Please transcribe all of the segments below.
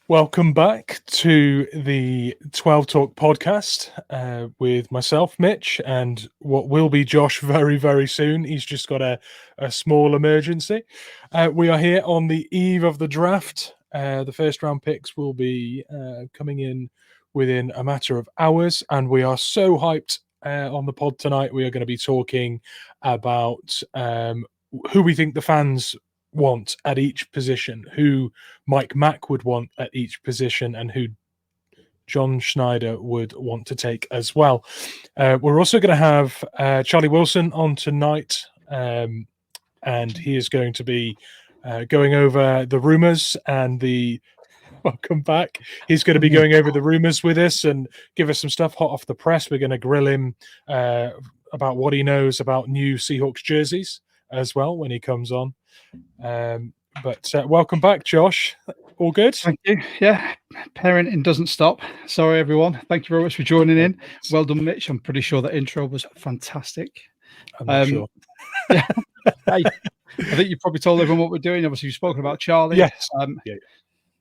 Welcome back to the 12 Talk podcast with myself, Mitch, and what will be Josh very, very soon. He's just got a small emergency. We are here on the eve of the draft. The first round picks will be coming in within a matter of hours, and we are so hyped on the pod tonight. We are going to be talking about who we think the fans want at each position, who Mike Mack would want at each position, and who John Schneider would want to take as well. We're also going to have Charlie Wilson on tonight, and he is going to be going over the rumours and the welcome back. He's going to be going over the rumours with us and give us some stuff hot off the press. We're going to grill him about what he knows about new Seahawks jerseys as well when he comes on. But welcome back, Josh. All good? Thank you. Yeah, parenting doesn't stop. Sorry, everyone. Thank you very much for joining in. Well done, Mitch. I'm pretty sure that intro was fantastic. I'm not sure. Yeah. Hey, I think you probably told everyone what we're doing. Obviously, you've spoken about Charlie. Yes. Yeah.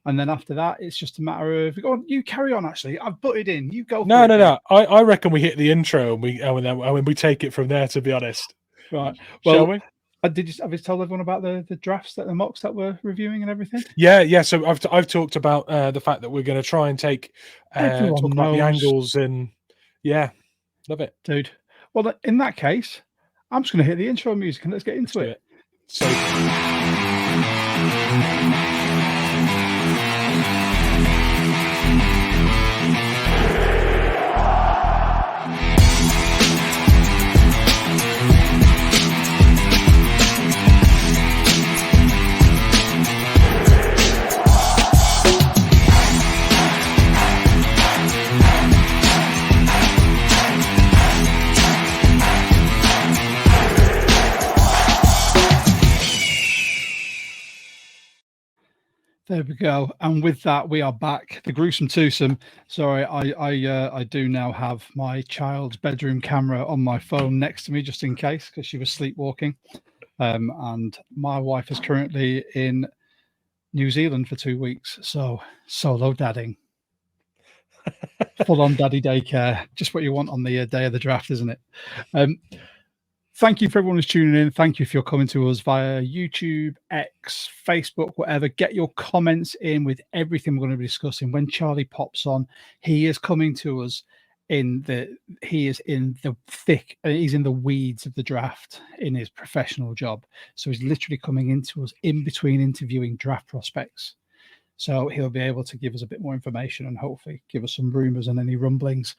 And then after that, it's just a matter of go on. You carry on. Actually, I've butted in. You go. No. I reckon we hit the intro and we take it from there. To be honest, right? Well, shall we? Have you told everyone about the drafts, the mocks that we're reviewing and everything? Yeah. So I've talked about the fact that we're going to try and talk about the angles, and yeah, love it, dude. Well, in that case, I'm just going to hit the intro music and let's get into it. So. There we go. And with that, we are back. The gruesome twosome. Sorry, I do now have my child's bedroom camera on my phone next to me just in case, because she was sleepwalking. And my wife is currently in New Zealand for 2 weeks. So solo dadding. Full on daddy daycare. Just what you want on the day of the draft, isn't it? Thank you for everyone who's tuning in. Thank you if you're coming to us via YouTube, X, Facebook, whatever. Get your comments in with everything we're going to be discussing. When Charlie pops on, he is coming to us he's in the weeds of the draft in his professional job. So he's literally coming into us in between interviewing draft prospects. So he'll be able to give us a bit more information and hopefully give us some rumors and any rumblings.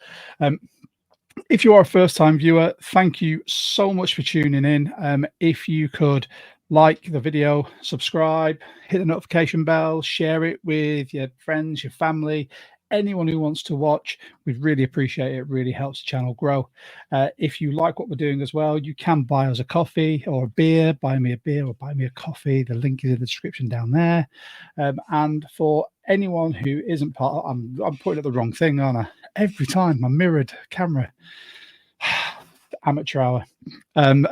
If you are a first-time viewer, thank you so much for tuning in. If you could like the video, subscribe, hit the notification bell, share it with your friends, your family, anyone who wants to watch, we'd really appreciate it. It really helps the channel grow. If you like what we're doing as well, you can buy us a coffee or a beer, buy me a beer or buy me a coffee. The link is in the description down there. And for anyone who isn't part of, I'm putting up the wrong thing, aren't I? Every time, my mirrored camera. Amateur hour. And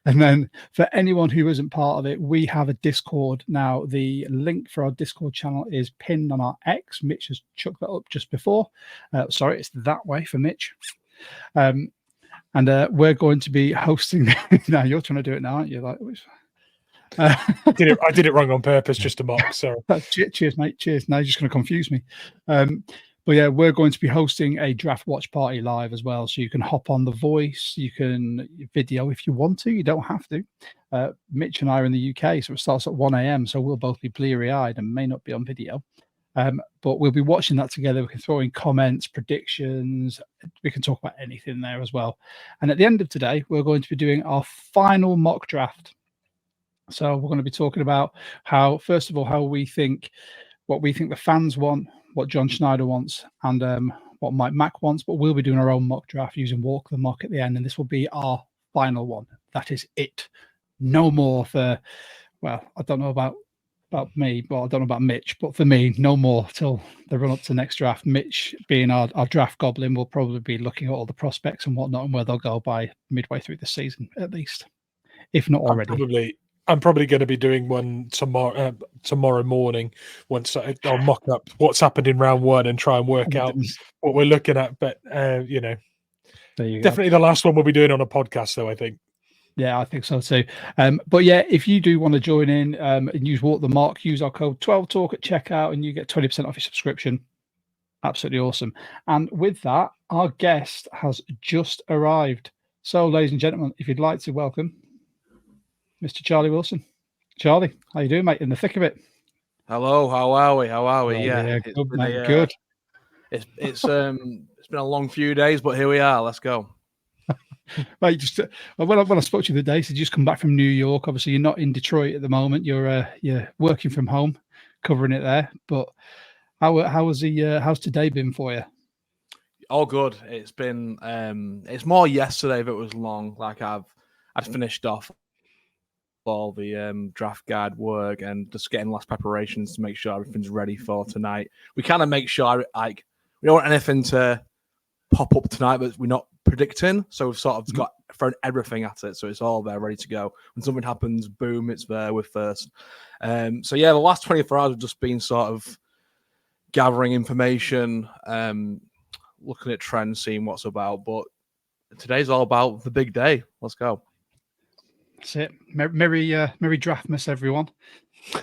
then for anyone who isn't part of it, we have a Discord. Now, the link for our Discord channel is pinned on our X. Mitch has chucked that up just before. Sorry, it's that way for Mitch. And we're going to be hosting. Now, you're trying to do it now, aren't you? Like, I did it wrong on purpose, just to mock. Sorry. Cheers, mate. Cheers. Now you're just going to confuse me. But yeah, we're going to be hosting a draft watch party live as well. So you can hop on The Voice, you can video if you want to, you don't have to. Mitch and I are in the UK, so it starts at 1 a.m. So we'll both be bleary-eyed and may not be on video. But we'll be watching that together. We can throw in comments, predictions. We can talk about anything there as well. And at the end of today, we're going to be doing our final mock draft. So we're going to be talking about first of all, what we think the fans want, what John Schneider wants, and what Mike Mack wants. But we'll be doing our own mock draft using Walk the Mock at the end, and this will be our final one. That is it. No more for, well, I don't know about me, but I don't know about Mitch, but for me, no more till the run up to the next draft. Mitch, being our draft goblin, will probably be looking at all the prospects and whatnot and where they'll go by midway through the season, at least, if not already. I'm probably going to be doing one tomorrow morning once I'll mock up what's happened in round one and try and work out what we're looking at. But you know, there you definitely go. the last one we'll be doing on a podcast, though, I think. Yeah, I think so too. But yeah, if you do want to join in and use Walk the Mark, use our code 12Talk at checkout and you get 20% off your subscription. Absolutely awesome. And with that, our guest has just arrived. So, ladies and gentlemen, if you'd like to welcome Mr. Charlie Wilson. Charlie, how you doing, mate? In the thick of it. Hello, how are we? Oh, yeah, good, mate. Good. It's been a long few days, but here we are. Let's go. Mate, just when I spoke to you the day, so you just come back from New York. Obviously, you're not in Detroit at the moment. You're working from home, covering it there. But how's today been for you? All good. It's been it's more yesterday that was long. Like I'd finished off all the draft guide work and just getting last preparations to make sure everything's ready for tonight. We kind of make sure like we don't want anything to pop up tonight that we're not predicting. So we've sort of got thrown everything at it. So it's all there ready to go. When something happens, boom, it's there. We're first. So yeah, the last 24 hours have just been sort of gathering information, looking at trends, seeing what's about. But today's all about the big day. Let's go. That's it. Merry Draftmas, everyone.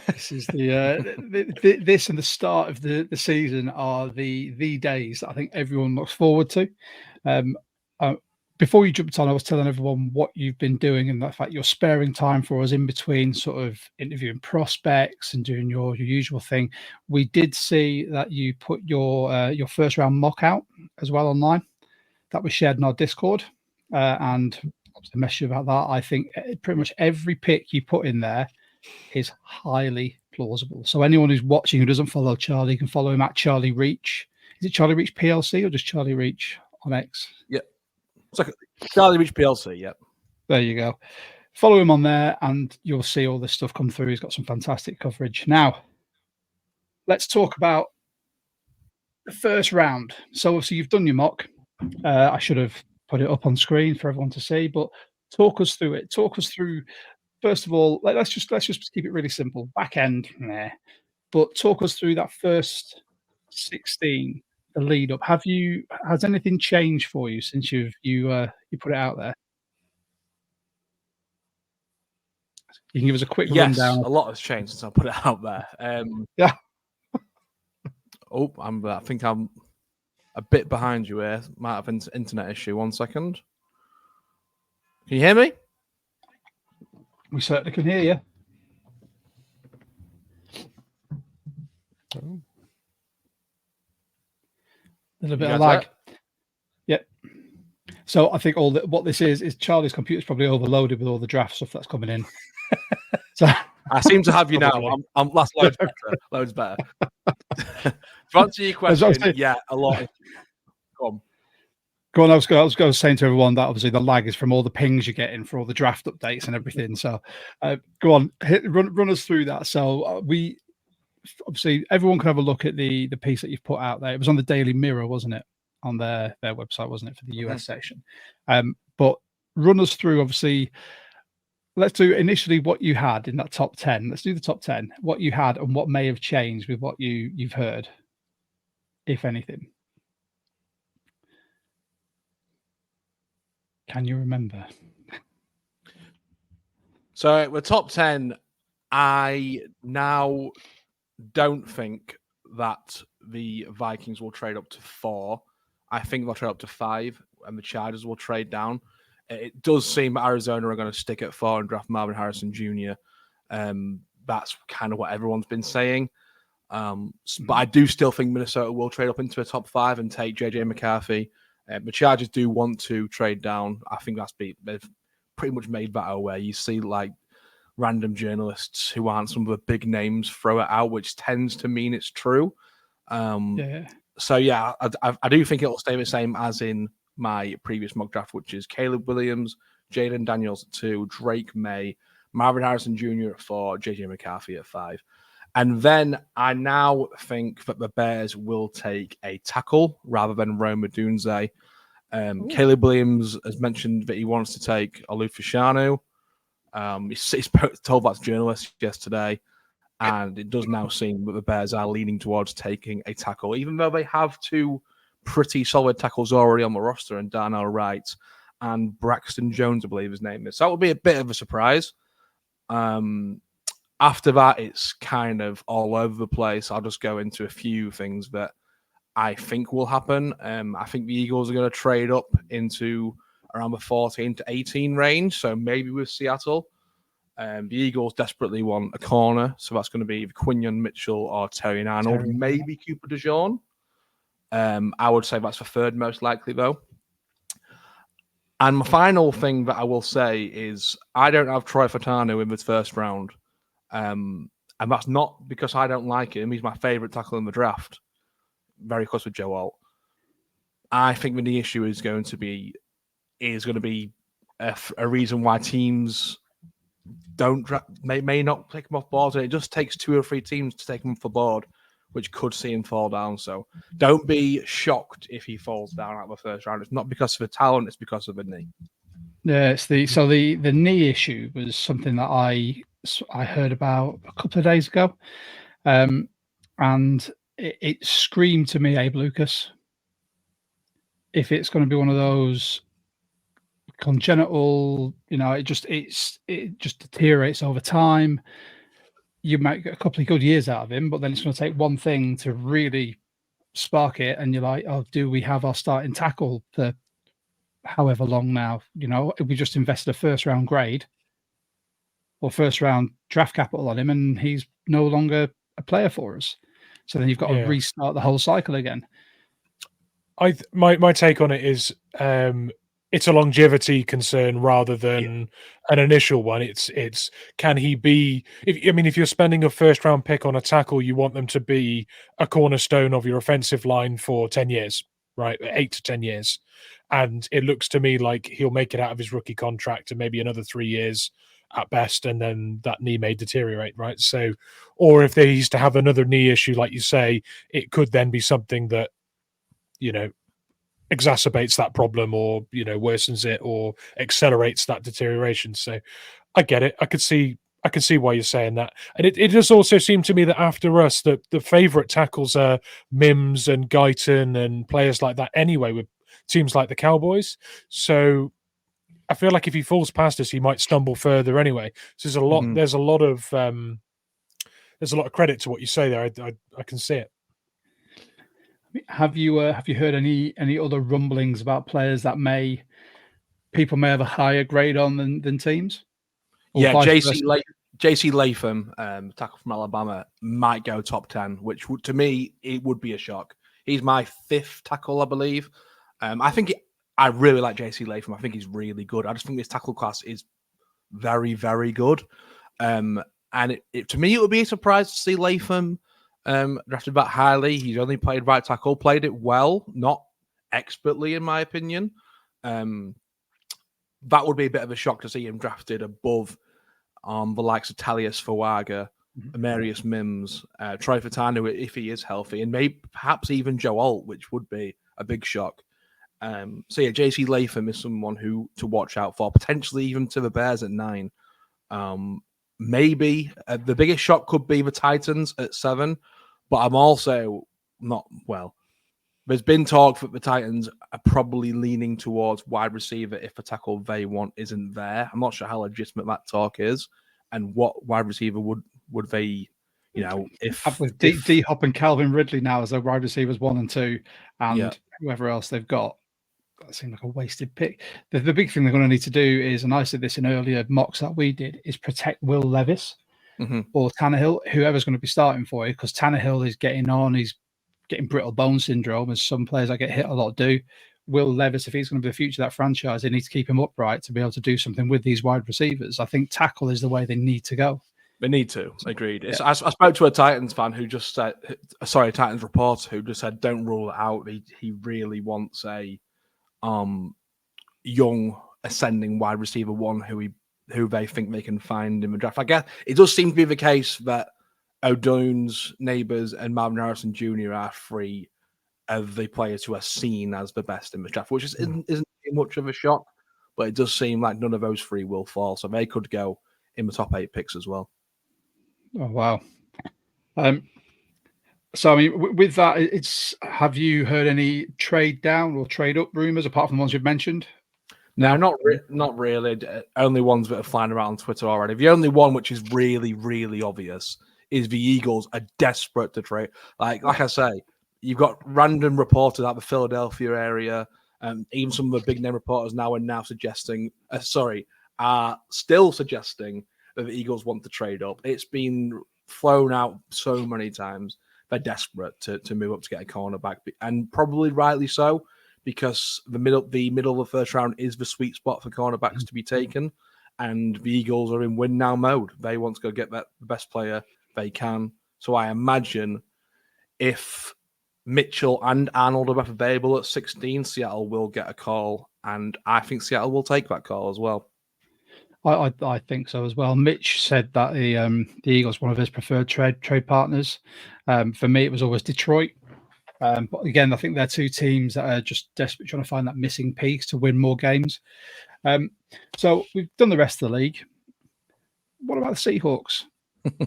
This is this and the start of the season are the days that I think everyone looks forward to. Before you jumped on, I was telling everyone what you've been doing and the fact you're sparing time for us in between sort of interviewing prospects and doing your usual thing. We did see that you put your first round mock out as well online. That was shared in our Discord, and obviously message you about that. I think pretty much every pick you put in there is highly plausible. So anyone who's watching who doesn't follow Charlie can follow him at Charlie Reach. Is it Charlie Reach PLC or just Charlie Reach on X? Yeah. It's like Charlie Reach PLC, yep. There you go. Follow him on there and you'll see all this stuff come through. He's got some fantastic coverage. Now, let's talk about the first round. So obviously you've done your mock. I should have put it up on screen for everyone to see, but talk us through it. Talk us through, first of all, let's just keep it really simple. Back end, but talk us through that first 16, the lead up. Has anything changed for you since you put it out there? You can give us a quick rundown. A lot has changed since I put it out there. Yeah. I think I'm a bit behind you here. Might have an internet issue. 1 second. Can you hear me? We certainly can hear you. A little bit of lag. Yep. So I think what this is Charlie's computer's probably overloaded with all the draft stuff that's coming in. So I seem to have you now. I'm last loads better. Loads better. To answer your question, yeah, a lot. Go on. I was saying to everyone that obviously the lag is from all the pings you're getting for all the draft updates and everything. So go on, run us through that. So we obviously everyone can have a look at the piece that you've put out there. It was on the Daily Mirror, wasn't it? On their website, wasn't it, for the US section? But run us through, obviously, let's do initially what you had in that top 10. Let's do the top 10, what you had and what may have changed with what you've heard, if anything. Can you remember? So the top 10, I now don't think that the Vikings will trade up to 4. I think they'll trade up to 5, and the Chargers will trade down. It does seem Arizona are going to stick at 4 and draft Marvin Harrison Jr. That's kind of what everyone's been saying. But I do still think Minnesota will trade up into a top 5 and take JJ McCarthy. The Chargers do want to trade down. I think they've pretty much made that aware. You see like random journalists who aren't some of the big names throw it out, which tends to mean it's true. So yeah, I do think it'll stay the same as in my previous mock draft, which is Caleb Williams, Jaden Daniels at 2, Drake May, Marvin Harrison Jr. at 4, JJ McCarthy at 5. And then I now think that the Bears will take a tackle rather than Rome Odunze. Caleb Williams has mentioned that he wants to take Olu Fashanu. He's told that to journalists yesterday, and it does now seem that the Bears are leaning towards taking a tackle, even though they have two pretty solid tackles already on the roster, and Darnell Wright and Braxton Jones, I believe his name is. So that would be a bit of a surprise. After that, it's kind of all over the place. I'll just go into a few things that I think will happen. I think the Eagles are going to trade up into around the 14 to 18 range, so maybe with Seattle. The Eagles desperately want a corner, so that's going to be either Quinyon Mitchell or Terry Arnold, maybe Cooper DeJean. I would say that's the third most likely, though. And my final thing that I will say is I don't have Troy Fautanu in the first round. And that's not because I don't like him. He's my favourite tackle in the draft. Very close with Joe Alt. I think the issue is going to be a reason why teams may not take him off board. And it just takes 2 or 3 teams to take him off the board, which could see him fall down. So don't be shocked if he falls down out of the first round. It's not because of the talent, it's because of the knee. Yeah, it's the knee issue was something that I heard about a couple of days ago. And it screamed to me, Abe Lucas, if it's going to be one of those congenital, it just deteriorates over time. You might get a couple of good years out of him, but then it's going to take one thing to really spark it, and you're like, oh, do we have our starting tackle for however long now? We just invested a first round grade or first round draft capital on him, and he's no longer a player for us. So then you've got to restart the whole cycle again. My take on it is it's a longevity concern rather than an initial one. It's can he be? If you're spending a first round pick on a tackle, you want them to be a cornerstone of your offensive line for 10 years, right? 8 to 10 years. And it looks to me like he'll make it out of his rookie contract and maybe another 3 years at best, and then that knee may deteriorate, right? So, or if they used to have another knee issue, like you say, it could then be something that, exacerbates that problem or, worsens it or accelerates that deterioration. So I get it. I can see why you're saying that. And it does also seem to me that after us, the favorite tackles are Mims and Guyton and players like that anyway, with teams like the Cowboys. So I feel like if he falls past us, he might stumble further anyway. So there's a lot. Mm-hmm. There's a lot of credit to what you say there. I can see it. Have you heard any other rumblings about players that people may have a higher grade on than teams? JC Latham, tackle from Alabama, might go top 10, which to me it would be a shock. He's my 5th tackle, I believe. I really like JC Latham. I think he's really good. I just think this tackle class is very, very good. And to me, it would be a surprise to see Latham drafted that highly. He's only played right tackle, played it well, not expertly, in my opinion. That would be a bit of a shock to see him drafted above the likes of Talius Fawaga, Amarius Mims, Troy Fautanu, if he is healthy, and maybe perhaps even Joe Alt, which would be a big shock. JC Latham is someone to watch out for, potentially even to the Bears at 9. Maybe the biggest shock could be the Titans at 7, but I'm also not well. There's been talk that the Titans are probably leaning towards wide receiver if the tackle they want isn't there. I'm not sure how legitimate that talk is, and what wide receiver would they, with D Hop and Calvin Ridley now as their wide receivers 1 and 2, and whoever else they've got. That seemed like a wasted pick. The big thing they're going to need to do is, and I said this in earlier mocks that we did, is protect Will Levis or Tannehill, whoever's going to be starting for you, because Tannehill is getting on. He's getting brittle bone syndrome, as some players that get hit a lot do. Will Levis, if he's going to be the future of that franchise, they need to keep him upright to be able to do something with these wide receivers. I think tackle is the way they need to go. They need to. Agreed. Yeah. I spoke to a Titans fan who just said, Titans reporter who just said, don't rule it out. He really wants a young ascending wide receiver 1 who they think they can find in the draft. I guess it does seem to be the case that O'Dunn's, Neighbors, and Marvin Harrison Jr. are 3 of the players who are seen as the best in the draft, which isn't much of a shock, but it does seem like none of those 3 will fall. So they could go in the top 8 picks as well. Oh wow. So I mean, with that, have you heard any trade down or trade up rumors apart from the ones you've mentioned? No, not really. Only ones that are flying around on Twitter already. The only one which is really, really obvious is the Eagles are desperate to trade. Like I say, you've got random reporters out the Philadelphia area, and even some of the big name reporters are still suggesting that the Eagles want to trade up. It's been flown out so many times. They're desperate to move up to get a cornerback, and probably rightly so, because the middle of the first round is the sweet spot for cornerbacks to be taken, and the Eagles are in win now mode. They want to go get the best player they can. So I imagine if Mitchell and Arnold are both available at 16, Seattle will get a call, and I think Seattle will take that call as well. I think so as well. Mitch said that the Eagles one of his preferred trade partners. For me, it was always Detroit. But again, I think they're two teams that are just desperate trying to find that missing piece to win more games. So we've done the rest of the league. What about the Seahawks?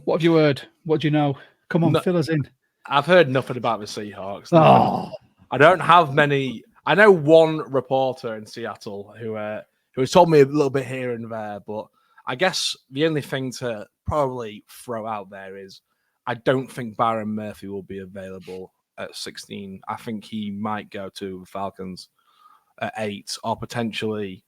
What have you heard? What do you know? Come on, fill us in. I've heard nothing about the Seahawks. Oh. I don't have many. I know one reporter in Seattle who has told me a little bit here and there, but I guess the only thing to probably throw out there is I don't think Byron Murphy will be available at 16. I think he might go to the Falcons at 8, or potentially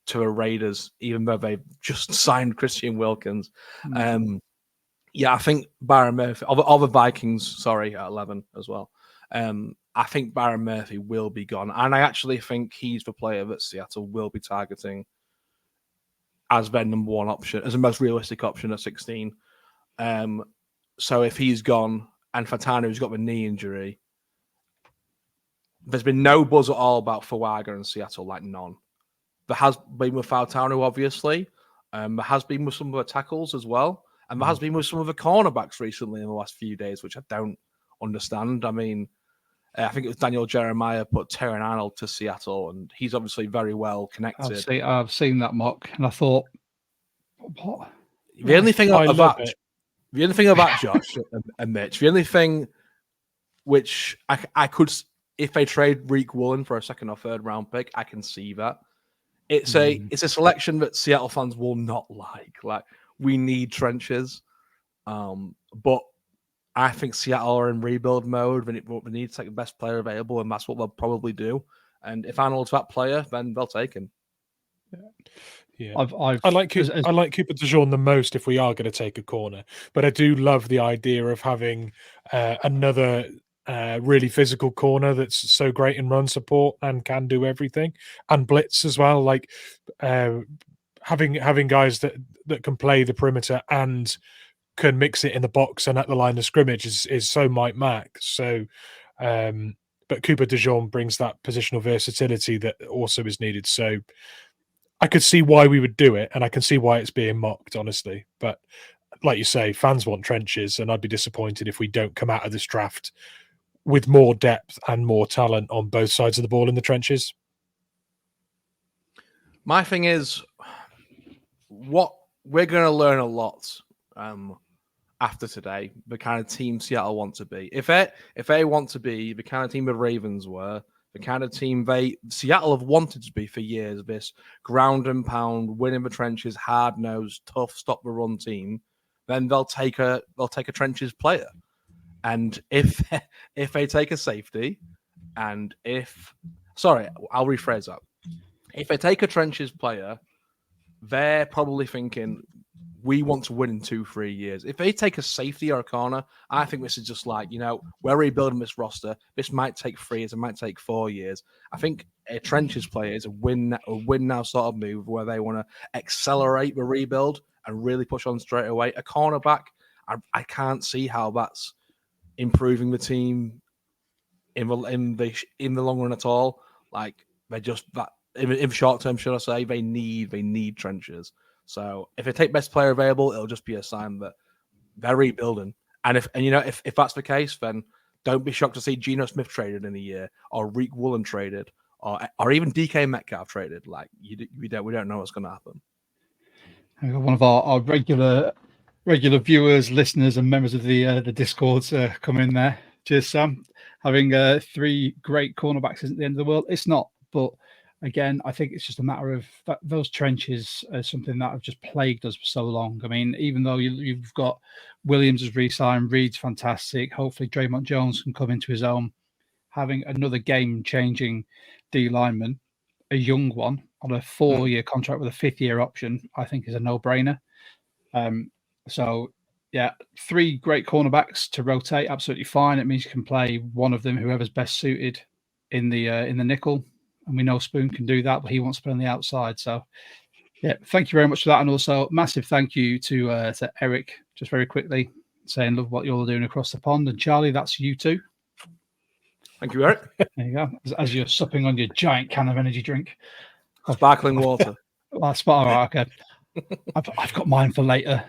to the Raiders, even though they've just signed Christian Wilkins. I think Byron Murphy, or the Vikings, at 11 as well. I think Byron Murphy will be gone. And I actually think he's the player that Seattle will be targeting as their number one option, as the most realistic option at 16. So if he's gone, and Fatanu's got the knee injury, there's been no buzz at all about Fawaga in Seattle, like none. There has been with Fataну, obviously. There has been with some of the tackles as well. And there has been with some of the cornerbacks recently in the last few days, which I don't understand. I mean, I think it was Daniel Jeremiah put Terran Arnold to Seattle, and he's obviously very well connected. I've seen that mock, and I thought, what? The only thing about Josh and Mitch, the only thing which I could, if they trade Reek Woolen for a second or third round pick, I can see that. It's a selection that Seattle fans will not like. Like, we need trenches, but I think Seattle are in rebuild mode. They need to take the best player available, and that's what they'll probably do. And if Arnold's that player, then they'll take him. Yeah, I like Cooper DeJean the most if we are going to take a corner, but I do love the idea of having another really physical corner that's so great in run support and can do everything, and blitz as well. Like having guys that can play the perimeter and can mix it in the box and at the line of scrimmage is so Mike Mack. So, but Cooper DeJean brings that positional versatility that also is needed. So I could see why we would do it, and I can see why it's being mocked, honestly. But like you say, fans want trenches, and I'd be disappointed if we don't come out of this draft with more depth and more talent on both sides of the ball in the trenches. My thing is, what we're going to learn a lot after today, the kind of team Seattle want to be. If they want to be the kind of team the Ravens were, the kind of team Seattle have wanted to be for years, this ground and pound, win in the trenches, hard-nosed, tough, stop-the-run team, then they'll take a trenches player. And if they take a safety, and I'll rephrase that. If they take a trenches player, they're probably thinking, we want to win in 2-3 years. If they take a safety or a corner, I think this is just like, we're rebuilding this roster. This might take 3 years. It might take 4 years. I think a trenches player is a win now sort of move where they want to accelerate the rebuild and really push on straight away. A cornerback, I can't see how that's improving the team in the long run at all. Like, they're just that in the short term, should I say? They need trenches. So if they take best player available, it'll just be a sign that they're rebuilding. And if that's the case, then don't be shocked to see Geno Smith traded in a year, or Reek Woolen traded, or even DK Metcalf traded. Like, we don't know what's going to happen. We've got one of our regular viewers, listeners, and members of the Discords coming in there. Cheers, Sam. Having 3 great cornerbacks isn't the end of the world. It's not, but again, I think it's just a matter of that those trenches are something that have just plagued us for so long. I mean, even though you've got Williams has re-signed, Reed's fantastic. Hopefully, Draymond Jones can come into his own. Having another game-changing D lineman, a young one on a 4-year contract with a 5th-year option, I think is a no-brainer. So, yeah, 3 great cornerbacks to rotate, absolutely fine. It means you can play one of them, whoever's best suited in the nickel. And we know Spoon can do that, but he wants to play on the outside. So, yeah, thank you very much for that. And also, massive thank you to Eric, just very quickly, saying, love what you're all doing across the pond. And Charlie, that's you too. Thank you, Eric. There you go. As you're supping on your giant can of energy drink. Sparkling water. All right, okay. I've got mine for later.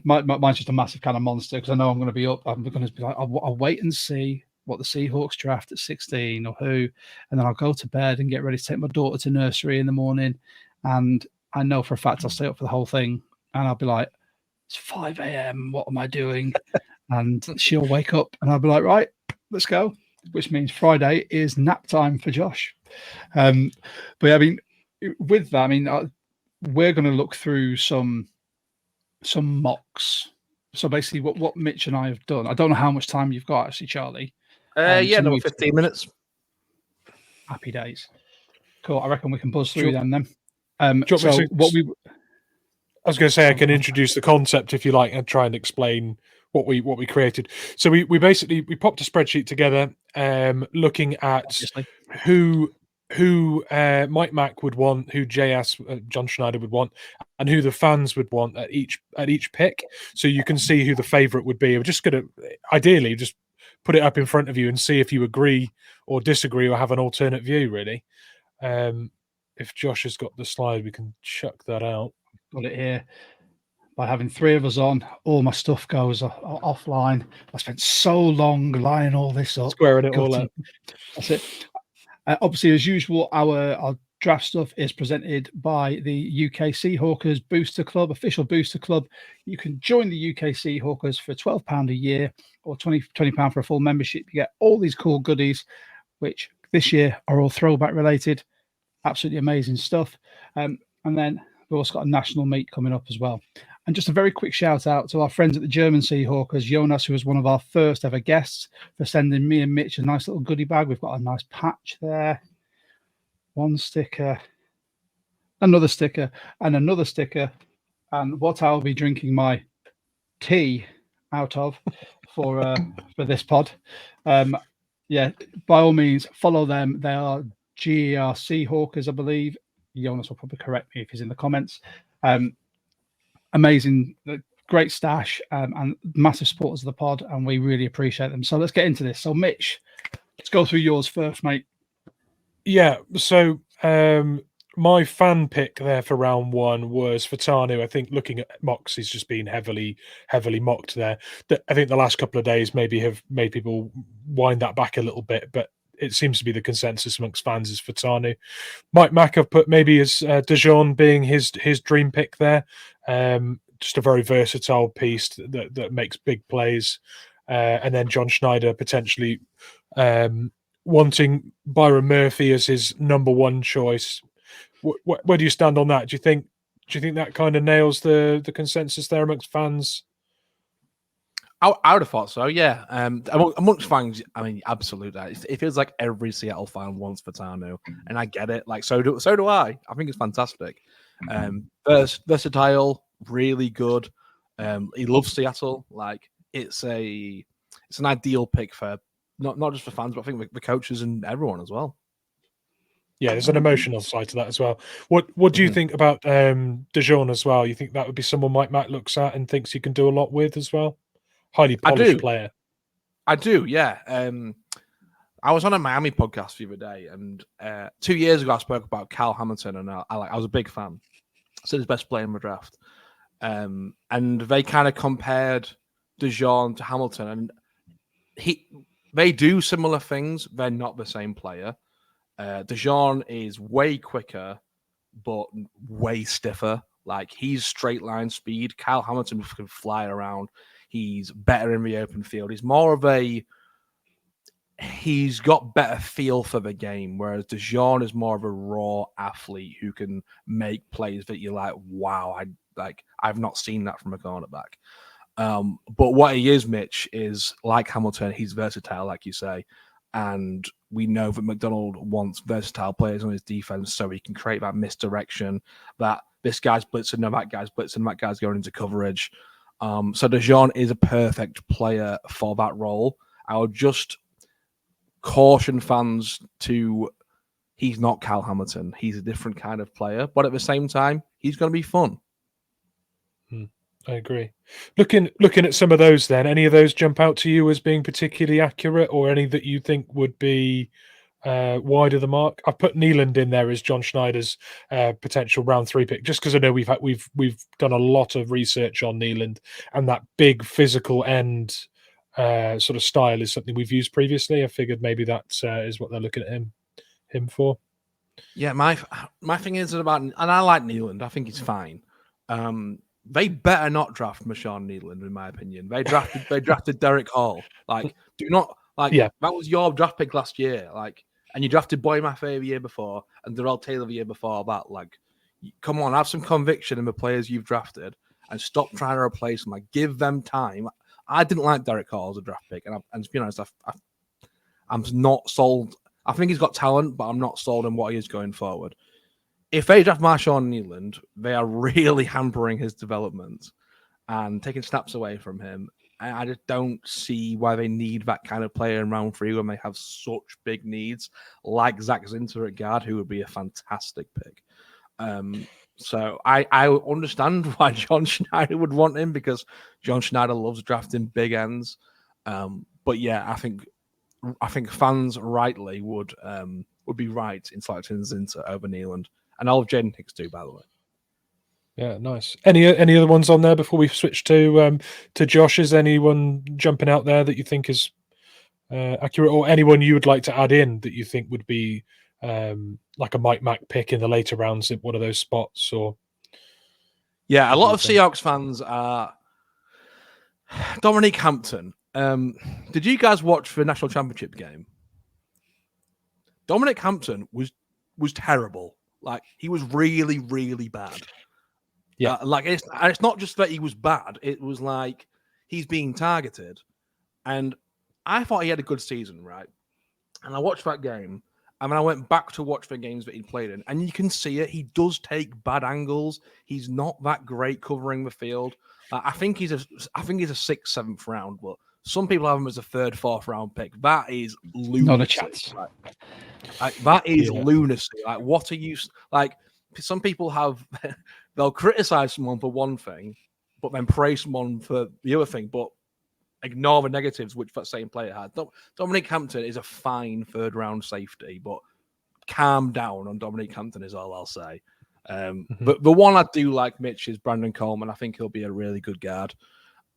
Mine's just a massive kind of monster because I know I'm going to be up. I'm going to be like, I'll wait and see what the Seahawks draft at 16 or who, and then I'll go to bed and get ready to take my daughter to nursery in the morning. And I know for a fact I'll stay up for the whole thing, and I'll be like, it's 5 a.m. What am I doing? And she'll wake up, and I'll be like, right, let's go. Which means Friday is nap time for Josh. But yeah, I mean, with that, I mean, we're going to look through some mocks. So basically, what Mitch and I have done. I don't know how much time you've got, actually, Charlie. No, 15 minutes. Happy days. Cool. I reckon we can buzz through them then. I was going to say I can introduce the concept if you like and try and explain what we created. So we basically popped a spreadsheet together, looking at who Mike Mack would want, who John Schneider would want, and who the fans would want at each pick. So you can see who the favorite would be. We're just going to ideally just put it up in front of you and see if you agree or disagree or have an alternate view, really. If Josh has got the slide, we can chuck that out. Got it here. By having 3 of us on, all my stuff goes offline. I spent so long lining all this up. Squaring it all up. That's it. Obviously, as usual, our draft stuff is presented by the UK Seahawkers Booster Club, official Booster Club. You can join the UK Seahawkers for £12 a year or £20 for a full membership. You get all these cool goodies, which this year are all throwback related. Absolutely amazing stuff. And then we've also got a national meet coming up as well. And just a very quick shout out to our friends at the German Seahawkers, Jonas, who was one of our first ever guests, for sending me and Mitch a nice little goodie bag. We've got a nice patch there, 1 sticker, another sticker, and another sticker. And what I'll be drinking my tea out of for this pod. Yeah, by all means, follow them. They are GER Seahawkers, I believe. Jonas will probably correct me if he's in the comments. Amazing, great stash, and massive supporters of the pod, and we really appreciate them. So let's get into this. So Mitch, let's go through yours first, mate. Yeah, so my fan pick there for round 1 was Fatanu. I think looking at mocks, he's just been heavily mocked there. I think the last couple of days maybe have made people wind that back a little bit, but it seems to be the consensus amongst fans is Fatanu. Mike Mack have put maybe as Dijon being his dream pick there. Just a very versatile piece that makes big plays. And then John Schneider potentially wanting Byron Murphy as his number 1 choice. Where do you stand on that? Do you think that kind of nails the consensus there amongst fans? I would have thought so, yeah. Amongst fans, I mean, absolutely. It feels like every Seattle fan wants Fatanu, and I get it. Like, so do I. I think it's fantastic. Versatile, really good. He loves Seattle. Like, it's an ideal pick for not just for fans, but I think the coaches and everyone as well. Yeah, there's an emotional side to that as well. What do you think about Dijon as well? You think that would be someone Mike Mack looks at and thinks he can do a lot with as well? Highly polished player. I do, yeah. I was on a Miami podcast the other day, and 2 years ago I spoke about Cal Hamilton, and I was a big fan. Said his best player in the draft, and they kind of compared Dijon to Hamilton, and they do similar things. They're not the same player. Dijon is way quicker, but way stiffer. Like, he's straight line speed. Kyle Hamilton can fly around. He's better in the open field. He's got better feel for the game, whereas DeJean is more of a raw athlete who can make plays that you're like, wow, I've not seen that from a cornerback. But what he is, Mitch, is like Hamilton, he's versatile, like you say. And we know that McDonald wants versatile players on his defense so he can create that misdirection, that this guy's blitzing, no, that guy's blitzing, that guy's going into coverage. So DeJean is a perfect player for that role. I would just caution fans he's not Kyle Hamilton. He's a different kind of player, but at the same time, he's going to be fun. I agree. Looking at some of those then, any of those jump out to you as being particularly accurate, or any that you think would be wide of the mark? I've put Nealand in there as John Schneider's potential round 3 pick, just because I know we've done a lot of research on Nealand, and that big physical end sort of style is something we've used previously. I figured maybe that is what they're looking at him for. Yeah, my thing is about, and I like Nealand. I think he's fine. They better not draft Marshawn Nealand, in my opinion. They drafted Derek Hall. Like, do not that was your draft pick last year. Like, and you drafted Boy Maffei the year before, and Darrell Taylor the year before that. Like, come on, have some conviction in the players you've drafted, and stop trying to replace them. Like, give them time. I didn't like Derek Hall as a draft pick, and to be honest, I'm not sold. I think he's got talent, but I'm not sold on what he is going forward. If they draft Marshawn Nealand, they are really hampering his development and taking snaps away from him. And I just don't see why they need that kind of player in round 3 when they have such big needs, like Zach Zinter at guard, who would be a fantastic pick. So I understand why John Schneider would want him, because John Schneider loves drafting big ends. But yeah, I think fans rightly would be right in selecting Zinter over Nealand. And all of Jaden Hicks too, by the way. Yeah, nice. Any other ones on there before we switch to Josh? Is anyone jumping out there that you think is accurate, or anyone you would like to add in that you think would be like a Mike Mack pick in the later rounds in one of those spots? Or yeah, a lot of Seahawks fans are Dominique Hampton. Did you guys watch the national championship game? Dominic Hampton was terrible. Like, he was really, really bad. Yeah. It's not just that he was bad. It was like he's being targeted. And I thought he had a good season, right? And I watched that game. And then I went back to watch the games that he played in. And you can see it. He does take bad angles. He's not that great covering the field. I think he's a 6th, 7th round, but some people have him as a 3rd, 4th round pick. That is lunacy. Not a chance. That is lunacy. Like, what are you like? Some people they'll criticize someone for one thing, but then praise someone for the other thing, but ignore the negatives which that same player had. Dominique Hampton is a fine 3rd round safety, but calm down on Dominique Hampton is all I'll say. But the one I do like, Mitch, is Brandon Coleman. I think he'll be a really good guard.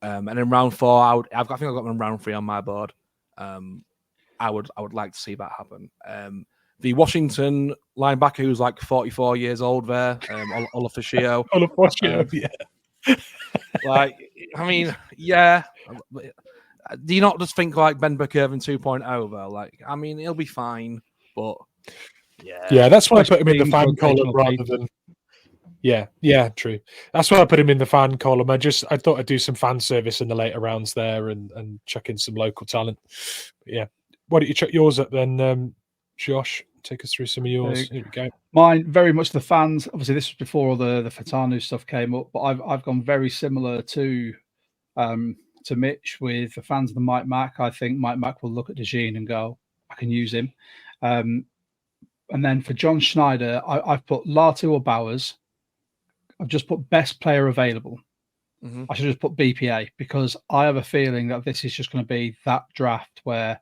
And in round 4, I think I've got him in round 3 on my board. I would like to see that happen. The Washington linebacker, who's like 44 years old there, Olafashio. yeah. Like, I mean, yeah. Do you not just think like Ben Burkervin 2.0 though? Like, I mean, he'll be fine, but yeah, that's why I put him in the fan column rather than. Yeah, true. That's why I put him in the fan column. I thought I'd do some fan service in the later rounds there and chuck in some local talent. But yeah, why don't you chuck yours up then, Josh? Take us through some of yours. Here we go. Mine, very much the fans. Obviously, this was before all the Fatanu stuff came up, but I've gone very similar to Mitch with the fans of the Mike Mack. I think Mike Mack will look at DeJean and go, I can use him. And then for John Schneider, I've put Latu or Bowers. I've just put best player available. I should just put BPA, because I have a feeling that this is just going to be that draft where,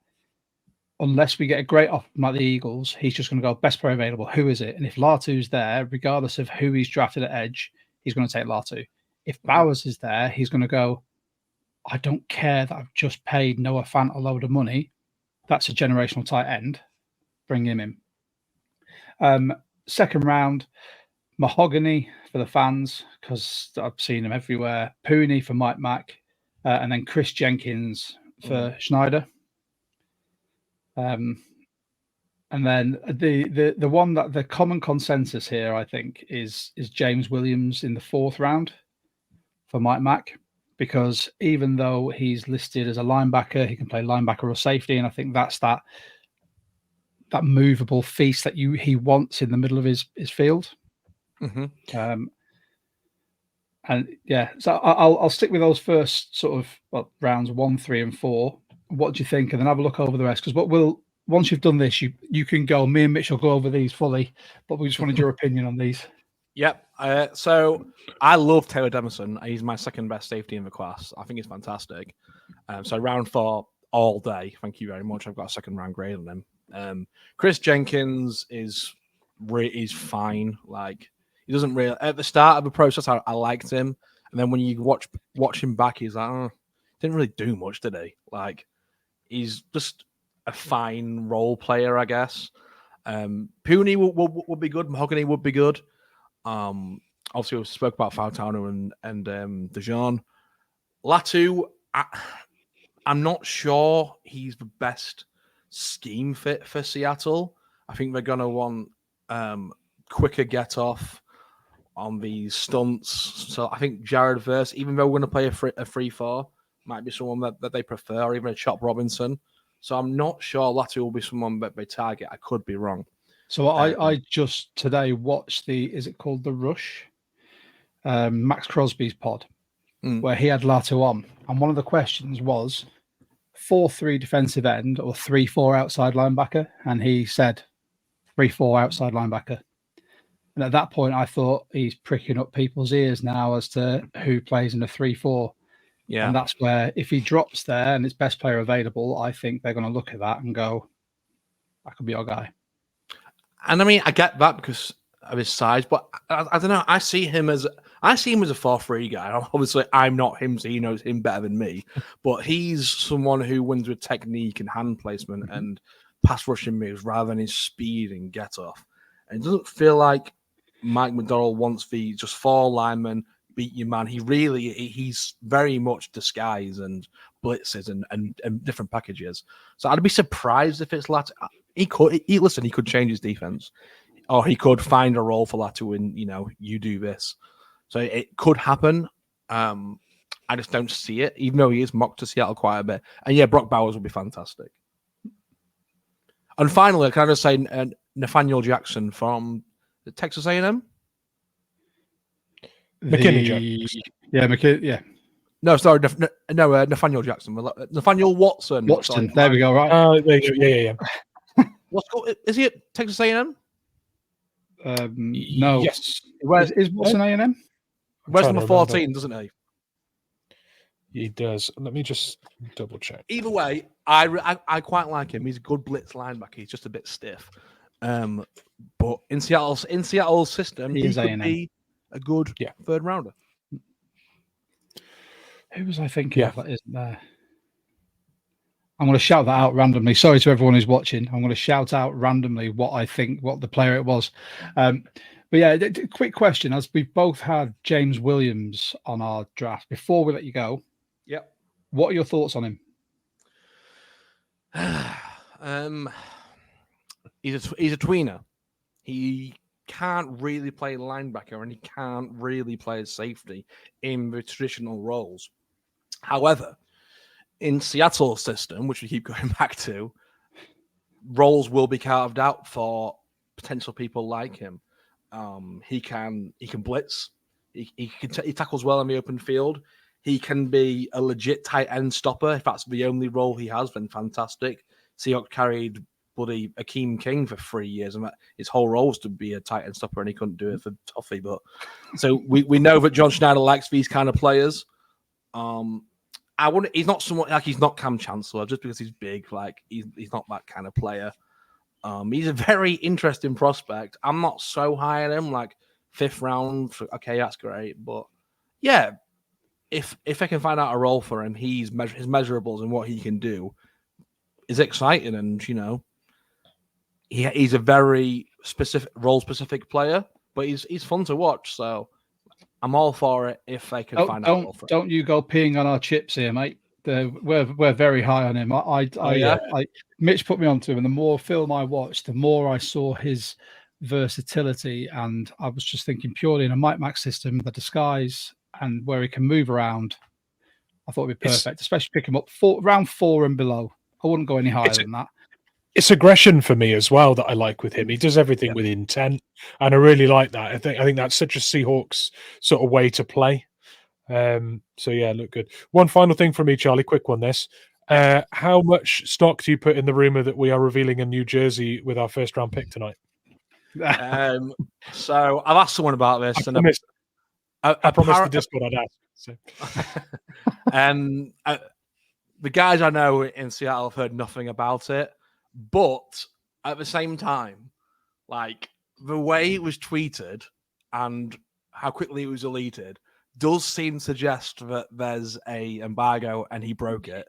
unless we get a great offer from like the Eagles, he's just going to go best player available. Who is it? And if Latu's there, regardless of who he's drafted at edge, he's going to take Latu. If Bowers is there, he's going to go, I don't care that I've just paid Noah Fant a load of money. That's a generational tight end. Bring him in. 2nd round, Mahogany for the fans, because I've seen him everywhere. Pooney for Mike Mack, and then Chris Jenkins for Schneider. And then the one that the common consensus here, I think, is James Williams in the 4th round for Mike Mack, because even though he's listed as a linebacker, he can play linebacker or safety, and I think that's that movable feast that he wants in the middle of his field. Mm-hmm. And yeah, so I'll stick with those first sort of rounds 1, 3, and 4. What do you think? And then have a look over the rest, because once you've done this, you can go. Me and Mitch will go over these fully, but we just wanted your opinion on these. Yep. So I love Taylor Demerson. He's my second best safety in the class. I think he's fantastic. So round 4 all day. Thank you very much. I've got a 2nd round grade on him. Chris Jenkins is fine. Like, he doesn't really, at the start of the process, I liked him, and then when you watch him back, he's like, didn't really do much, did he? Like, he's just a fine role player, I guess. Pooney would be good. Mahogany would be good. Obviously, we spoke about Fautano and DeJean. Latu, I'm not sure he's the best scheme fit for Seattle. I think they're going to want quicker get off on these stunts. So I think Jared Verse, even though we're going to play a 3-4, might be someone that they prefer, or even a Chop Robinson. So I'm not sure Latu will be someone that they target. I could be wrong. So I just today watched is it called The Rush? Max Crosby's pod, where he had Latu on. And one of the questions was 4-3 defensive end or 3-4 outside linebacker. And he said 3-4 outside linebacker. And at that point, I thought he's pricking up people's ears now as to who plays in a 3-4. Yeah. And that's where, if he drops there and it's best player available, I think they're going to look at that and go, that could be our guy. And I mean, I get that because of his size, but I don't know. I see him as a 4-3 guy. Obviously, I'm not him, so he knows him better than me. But he's someone who wins with technique and hand placement and pass rushing moves rather than his speed and get off. And it doesn't feel like Mike McDonald wants the just 4 linemen, beat your man. He's very much disguise and blitzes and different packages. So I'd be surprised if it's Latu. He could change his defense, or he could find a role for Latu and, you do this. So it could happen. I just don't see it, even though he is mocked to Seattle quite a bit. And yeah, Brock Bowers would be fantastic. And finally, can I just say Nathaniel Jackson from Texas A&M? McKinney Jackson. Yeah, McKinney. Yeah. No, sorry, Nathaniel Jackson. Nathaniel Watson. Watson. There we go. Right. There you go. Yeah. What's called? Is he at Texas A&M? No. Yes. Is Watson A&M? Where's number 14, doesn't he? He does. Let me just double check. Either way, I quite like him. He's a good blitz linebacker. He's just a bit stiff. But in Seattle's system, he could A&M. be a good 3rd rounder. Who was I thinking of that isn't there? I'm going to shout that out randomly. Sorry to everyone who's watching. I'm going to shout out randomly what the player it was. But yeah, quick question. As we've both had James Williams on our draft, before we let you go, what are your thoughts on him? He's a tweener. He can't really play linebacker and he can't really play safety in the traditional roles. However, in Seattle's system, which we keep going back to, roles will be carved out for potential people like him. He can blitz. He tackles well in the open field. He can be a legit tight end stopper. If that's the only role he has, then fantastic. Seahawks carried bloody Akeem King for 3 years, and his whole role was to be a tight end stopper, and he couldn't do it for Toffee. But so we know that John Schneider likes these kind of players. He's not someone like he's not Cam Chancellor just because he's big. Like he's not that kind of player. He's a very interesting prospect. I'm not so high on him, like 5th round. Okay, that's great, but yeah, if I can find out a role for him, his measurables and what he can do is exciting, and he's a very specific role-specific player. but he's fun to watch. So I'm all for it if they can find out. Don't you go peeing on our chips here, mate. We're very high on him. Mitch put me onto him, and the more film I watched, the more I saw his versatility. And I was just thinking purely in a Might Max system, the disguise and where he can move around. I thought it'd be perfect, especially pick him up round 4 and below. I wouldn't go any higher than that. It's aggression for me as well that I like with him. He does everything with intent, and I really like that. I think that's such a Seahawks sort of way to play. So yeah, look good. One final thing from me, Charlie. Quick one. How much stock do you put in the rumor that we are revealing a new jersey with our first round pick tonight? So I've asked someone about this, I promised the Discord I'd ask. So. The guys I know in Seattle have heard nothing about it, but at the same time, like the way it was tweeted and how quickly it was deleted does seem to suggest that there's a embargo and he broke it.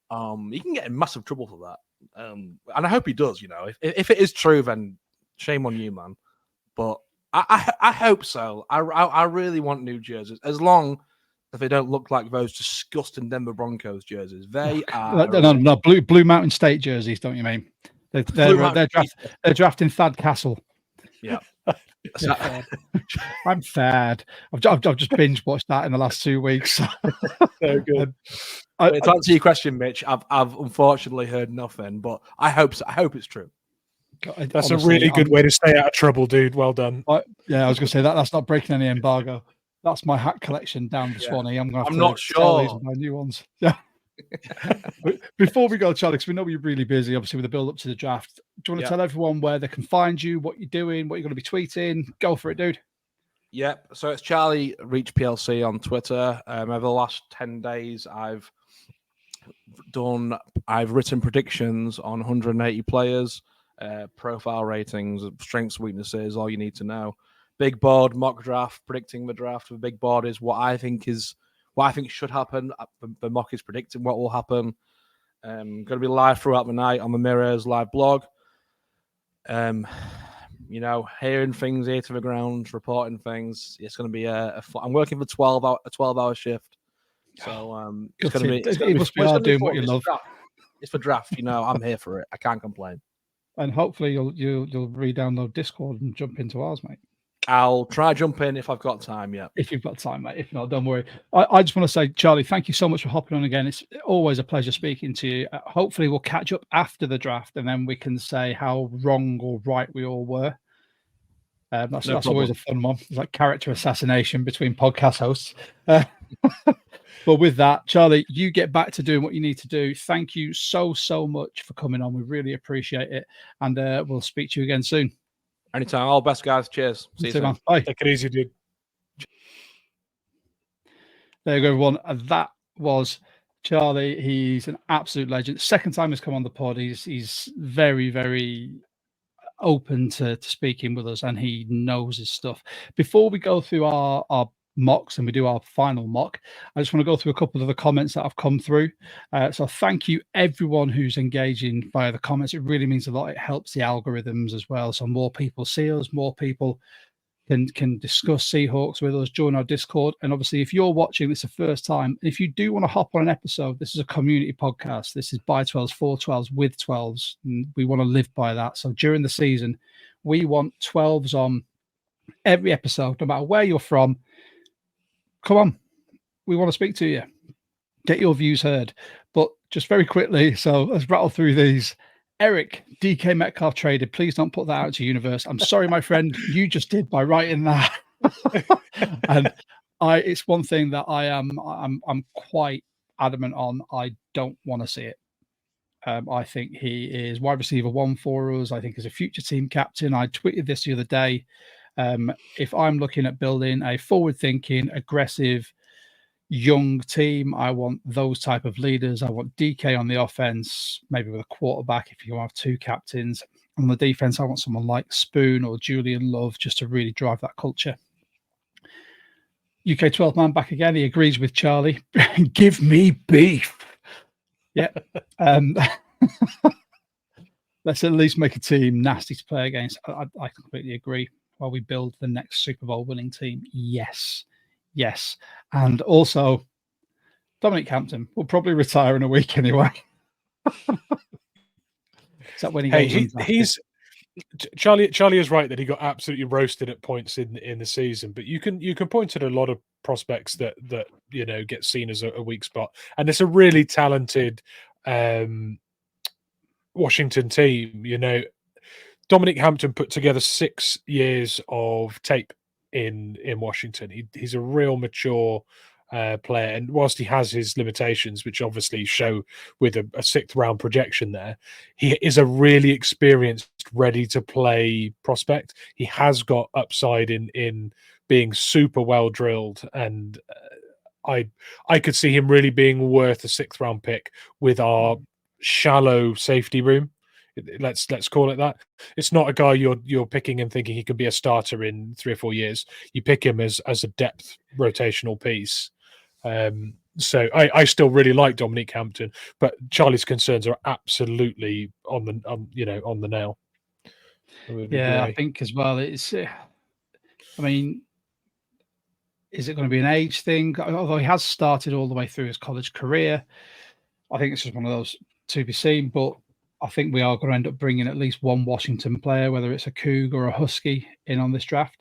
He can get in massive trouble for that, and I hope he does. If it is true, then shame on you, man. But I hope so. I really want new jerseys, as long as they don't look like those disgusting Denver Broncos jerseys. They are no Blue Mountain State jerseys, don't you mean? They're drafting Thad Castle. Yeah. I'm sad. I've just binge watched that in the last 2 weeks. So good. To answer your question, Mitch, I've unfortunately heard nothing, but I hope so. I hope it's true. That's honestly, a really good way to stay out of trouble, dude. Well done. I was going to say that's not breaking any embargo. That's my hat collection down the Swanee. I'm not sure. These and buy new ones. Yeah. Before we go, Charlie, because we know you're really busy, obviously, with the build up to the draft. Do you want to tell everyone where they can find you, what you're doing, what you're going to be tweeting? Go for it, dude. Yep. So it's Charlie Reach PLC on Twitter. Over the last 10 days, I've written predictions on 180 players, profile ratings, strengths, weaknesses, all you need to know. Big board mock draft, predicting the draft. The big board is what I think should happen. The mock is predicting what will happen. Going to be live throughout the night on the Mirrors live blog. Hearing things, ear to the ground, reporting things. It's going to be I'm working for a 12-hour shift, so it's going to be. It must be hard doing what you love. It's for draft. I'm here for it. I can't complain. And hopefully you'll re-download Discord and jump into ours, mate. I'll try jump in if I've got time, yeah. If you've got time, mate. If not, don't worry. I just want to say, Charlie, thank you so much for hopping on again. It's always a pleasure speaking to you. Hopefully we'll catch up after the draft and then we can say how wrong or right we all were. That's always a fun one. It's like character assassination between podcast hosts. But with that, Charlie, you get back to doing what you need to do. Thank you so much for coming on. We really appreciate it. And we'll speak to you again soon. Anytime. All best, guys. Cheers. See you soon. Man. Bye. Take it easy, dude. There you go, everyone. That was Charlie. He's an absolute legend. Second time he's come on the pod. He's very, very open to speaking with us, and he knows his stuff. Before we go through our mocks and we do our final mock, I just want to go through a couple of the comments that have come through. So thank you everyone who's engaging via the comments. It really means a lot. It helps the algorithms as well, so more people see us, more people can discuss Seahawks with us, join our Discord. And obviously, if you're watching this the first time, if you do want to hop on an episode, this is a community podcast. This is by 12s, for 12s, with 12s, and we want to live by that. So during the season, we want 12s on every episode, no matter where you're from. Come on, we want to speak to you. Get your views heard. But just very quickly, so let's rattle through these. Eric, DK Metcalf traded. Please don't put that out to universe. I'm sorry, my friend. You just did by writing that. And it's one thing that I'm quite adamant on. I don't want to see it. I think he is wide receiver 1 for us. I think he's a future team captain. I tweeted this the other day. If I'm looking at building a forward-thinking, aggressive, young team, I want those type of leaders. I want DK on the offense, maybe with a quarterback if you have 2 captains. On the defense, I want someone like Spoon or Julian Love just to really drive that culture. UK 12 man back again. He agrees with Charlie. Give me beef. Yeah. Let's at least make a team nasty to play against. I completely agree. while we build the next Super Bowl winning team? Yes. And also, Dominic Hampton will probably retire in a week anyway. Is that when he goes undrafted? Charlie is right that he got absolutely roasted at points in the season, but you can point at a lot of prospects that get seen as a weak spot, and it's a really talented Washington team. Dominic Hampton put together 6 years of tape in Washington. He's a real mature player, and whilst he has his limitations, which obviously show with a 6th round projection there, he is a really experienced, ready to play prospect. He has got upside in being super well drilled, and I could see him really being worth a 6th round pick with our shallow safety room. Let's call it that. It's not a guy you're picking and thinking he could be a starter in 3 or 4 years. You pick him as a depth rotational piece. So I still really like Dominic Hampton, but Charlie's concerns are absolutely on the nail. Yeah, I think as well. It's, I mean, is it going to be an age thing? Although he has started all the way through his college career, I think it's just one of those to be seen. But I think we are going to end up bringing at least one Washington player, whether it's a Coug or a Husky, in on this draft.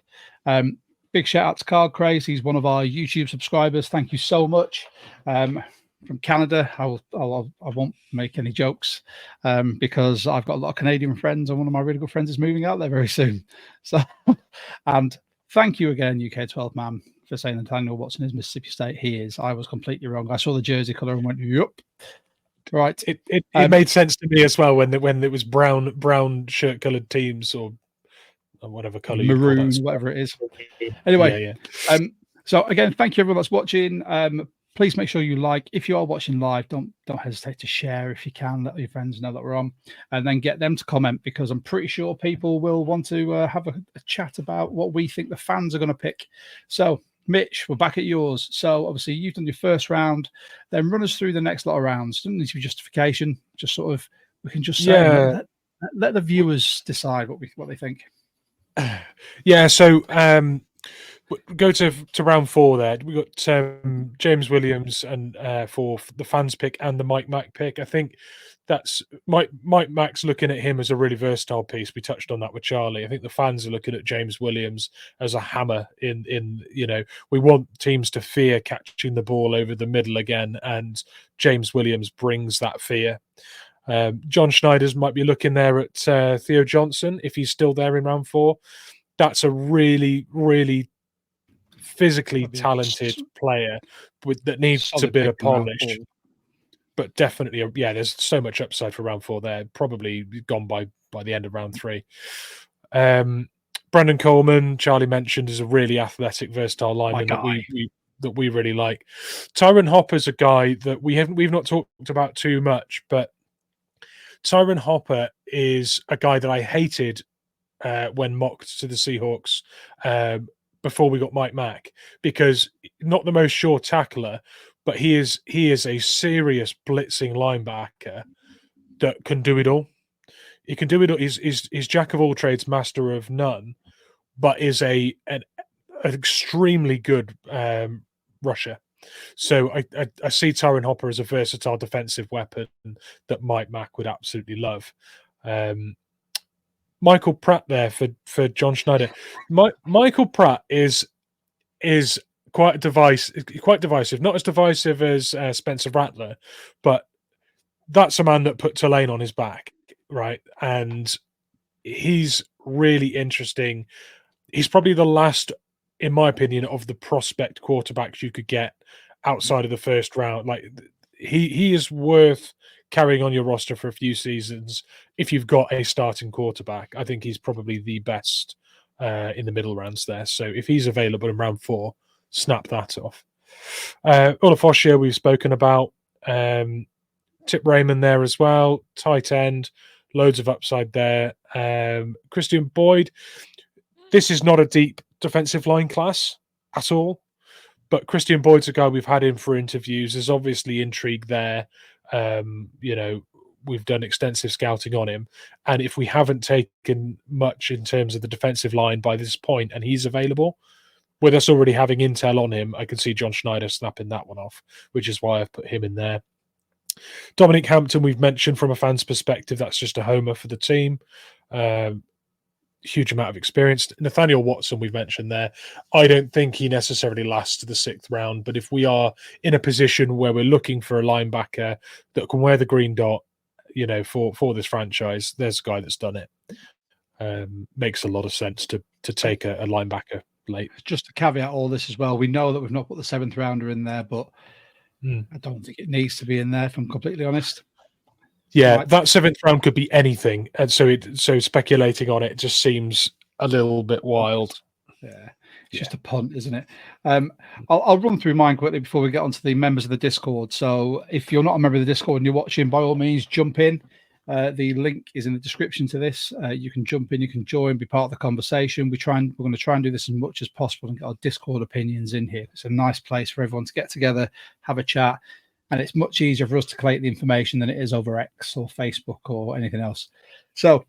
Big shout out to Card Craze. He's one of our YouTube subscribers. Thank you so much. From Canada, I won't make any jokes because I've got a lot of Canadian friends, and one of my really good friends is moving out there very soon. So, and thank you again, UK12 man, for saying Nathaniel Watson is Mississippi State. He is. I was completely wrong. I saw the jersey color and went, "Yup." Right. It made sense to me as well when it was brown shirt colored teams or whatever color, maroon, whatever it is. Anyway, yeah. So again, thank you everyone that's watching. Please make sure you like. If you are watching live, don't hesitate to share if you can. Let your friends know that we're on, and then get them to comment, because I'm pretty sure people will want to have a chat about what we think the fans are going to pick. So, Mitch, we're back at yours. So obviously you've done your first round, then run us through the next lot of rounds. Doesn't need to be justification. Just sort of, we can just say, let the viewers decide what they think. Yeah. So go to round 4 there. We got James Williams and for the fans pick and the Mike Mack pick. I think that's Mike Mack's looking at him as a really versatile piece. We touched on that with Charlie. I think the fans are looking at James Williams as a hammer in we want teams to fear catching the ball over the middle again, and James Williams brings that fear. John Schneider's might be looking there at Theo Johnson if he's still there in round 4. That's a really, really physically talented player that needs a bit of polish. But definitely, there's so much upside for round 4 there. Probably gone by the end of round 3. Brandon Coleman, Charlie mentioned, is a really athletic, versatile lineman that we really like. Tyron Hopper's a guy that we've not talked about too much, but Tyron Hopper is a guy that I hated when mocked to the Seahawks before we got Mike Mack, because not the most sure tackler, but he is a serious blitzing linebacker that can do it all. He can do it all. He's jack of all trades, master of none, but is an extremely good rusher. So I see Tyron Hopper as a versatile defensive weapon that Mike Mack would absolutely love. Michael Pratt there for John Schneider. Michael Pratt is quite divisive. Not as divisive as Spencer Rattler, but that's a man that put Tulane on his back, right? And he's really interesting. He's probably the last, in my opinion, of the prospect quarterbacks you could get outside of the first round. Like he is worth carrying on your roster for a few seasons if you've got a starting quarterback. I think he's probably the best in the middle rounds there. So if he's available in round 4, snap that off. Olafoscia we've spoken about. Tip Raymond there as well. Tight end, loads of upside there. Christian Boyd. This is not a deep defensive line class at all, but Christian Boyd's a guy we've had in for interviews. There's obviously intrigue there. we've done extensive scouting on him, and if we haven't taken much in terms of the defensive line by this point, and he's available, with us already having intel on him, I could see John Schneider snapping that one off, which is why I've put him in there. Dominic Hampton, we've mentioned from a fan's perspective, that's just a homer for the team. Huge amount of experience. Nathaniel Watson, we've mentioned there. I don't think he necessarily lasts to the 6th round, but if we are in a position where we're looking for a linebacker that can wear the green dot, for this franchise, there's a guy that's done it. Makes a lot of sense to take a linebacker late. Just to caveat all this as well, we know that we've not put the 7th rounder in there, but I don't think it needs to be in there, if I'm completely honest. Yeah, that 7th round could be anything, and so speculating on it just seems a little bit wild. Yeah, it's just a punt, isn't it? I'll run through mine quickly before we get onto the members of the Discord. So if you're not a member of the Discord and you're watching, by all means, jump in. The link is in the description to this. You can jump in, you can join, be part of the conversation. We're going to try and do this as much as possible and get our Discord opinions in here. It's a nice place for everyone to get together, have a chat. And it's much easier for us to collate the information than it is over X or Facebook or anything else. So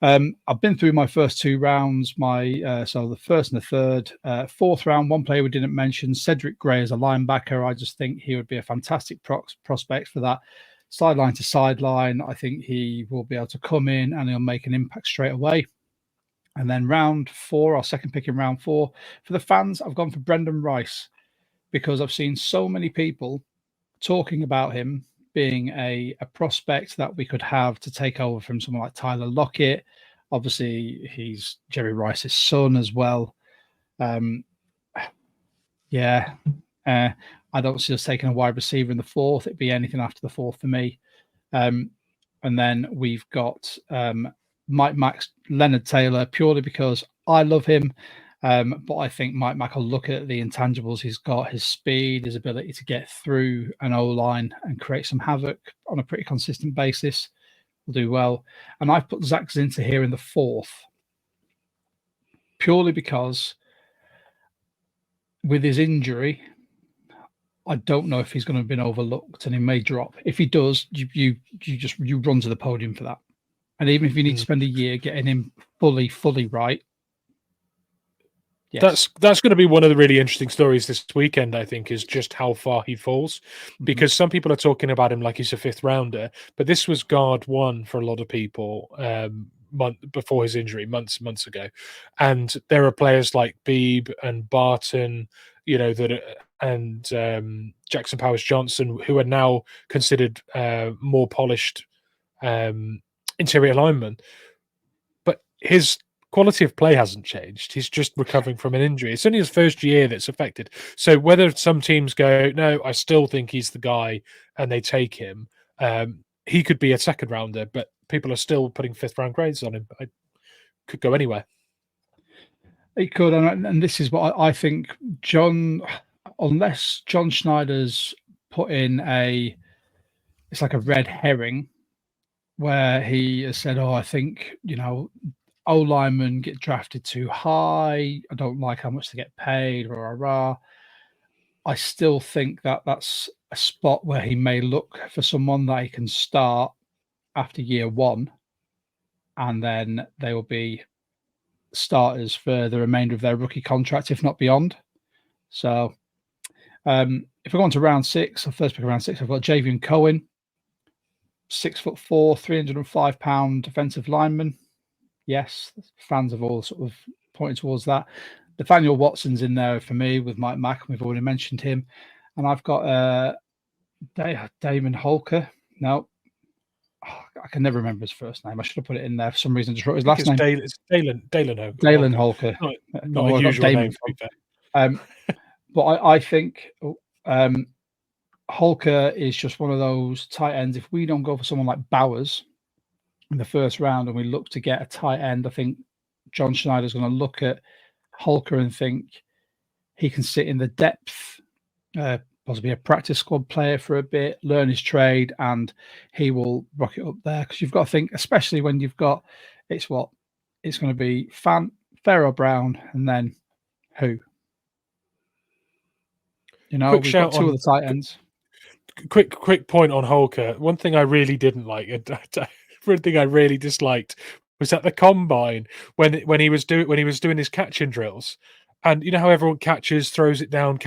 I've been through my first 2 rounds. So the first and the third, 4th round, one player we didn't mention, Cedric Gray as a linebacker. I just think he would be a fantastic prospect for that sideline to sideline. I think he will be able to come in and he'll make an impact straight away. And then round 4, our second pick in round 4, for the fans, I've gone for Brendan Rice because I've seen so many people talking about him being a prospect that we could have to take over from someone like Tyler Lockett. Obviously, he's Jerry Rice's son as well. I don't see us taking a wide receiver in the 4th. It'd be anything after the 4th for me. And then we've got Mike Mack's Leonard Taylor, purely because I love him. But I think Mike Mack will look at the intangibles he's got, his speed, his ability to get through an O-line and create some havoc on a pretty consistent basis. Will do well. And I've put Zach Zinter here in the 4th, purely because with his injury, I don't know if he's going to have been overlooked and he may drop. If he does, you run to the podium for that. And even if you need to spend a year getting him fully right, yes. That's going to be one of the really interesting stories this weekend, I think, is just how far he falls. Because some people are talking about him like he's a 5th rounder, but this was guard 1 for a lot of people before his injury, months ago. And there are players like Beebe and Barton, and Jackson Powers Johnson, who are now considered more polished interior linemen. But his quality of play hasn't changed. He's just recovering from an injury. It's only his first year that's affected. So whether some teams go, no, I still think he's the guy, and they take him, he could be a 2nd rounder, but people are still putting 5th round grades on him. I could go anywhere. It could, and this is what I think. Unless John Schneider's put in it's like a red herring, where he has said, I think, O-linemen get drafted too high. I don't like how much they get paid. I still think that that's a spot where he may look for someone that he can start after year 1, and then they will be starters for the remainder of their rookie contract, if not beyond. So if we go on to round 6, or first pick of round 6, I've got Javian Cohen, 6'4", 305 pound defensive lineman. Yes, fans have all sort of pointed towards that. Nathaniel Watson's in there for me with Mike Mack. We've already mentioned him. And I've got Damon Holker. No, I can never remember his first name. I should have put it in there. For some reason, I just wrote his last name. It's Dalen Holker. Dalen Holker. Not a usual name, to be fair. But I think Holker is just one of those tight ends. If we don't go for someone like Bowers in the first round and we look to get a tight end, I think John Schneider's going to look at Holker and think he can sit in the depth, possibly a practice squad player for a bit, learn his trade, and he will rock it up there. Because you've got to think, especially when you've got, it's going to be Pharaoh Brown, and then who? We've got 2 of the tight ends. quick point on Holker. One thing I really didn't like, one thing I really disliked, was at the combine when he was doing his catching drills, and you know how everyone catches, throws it down,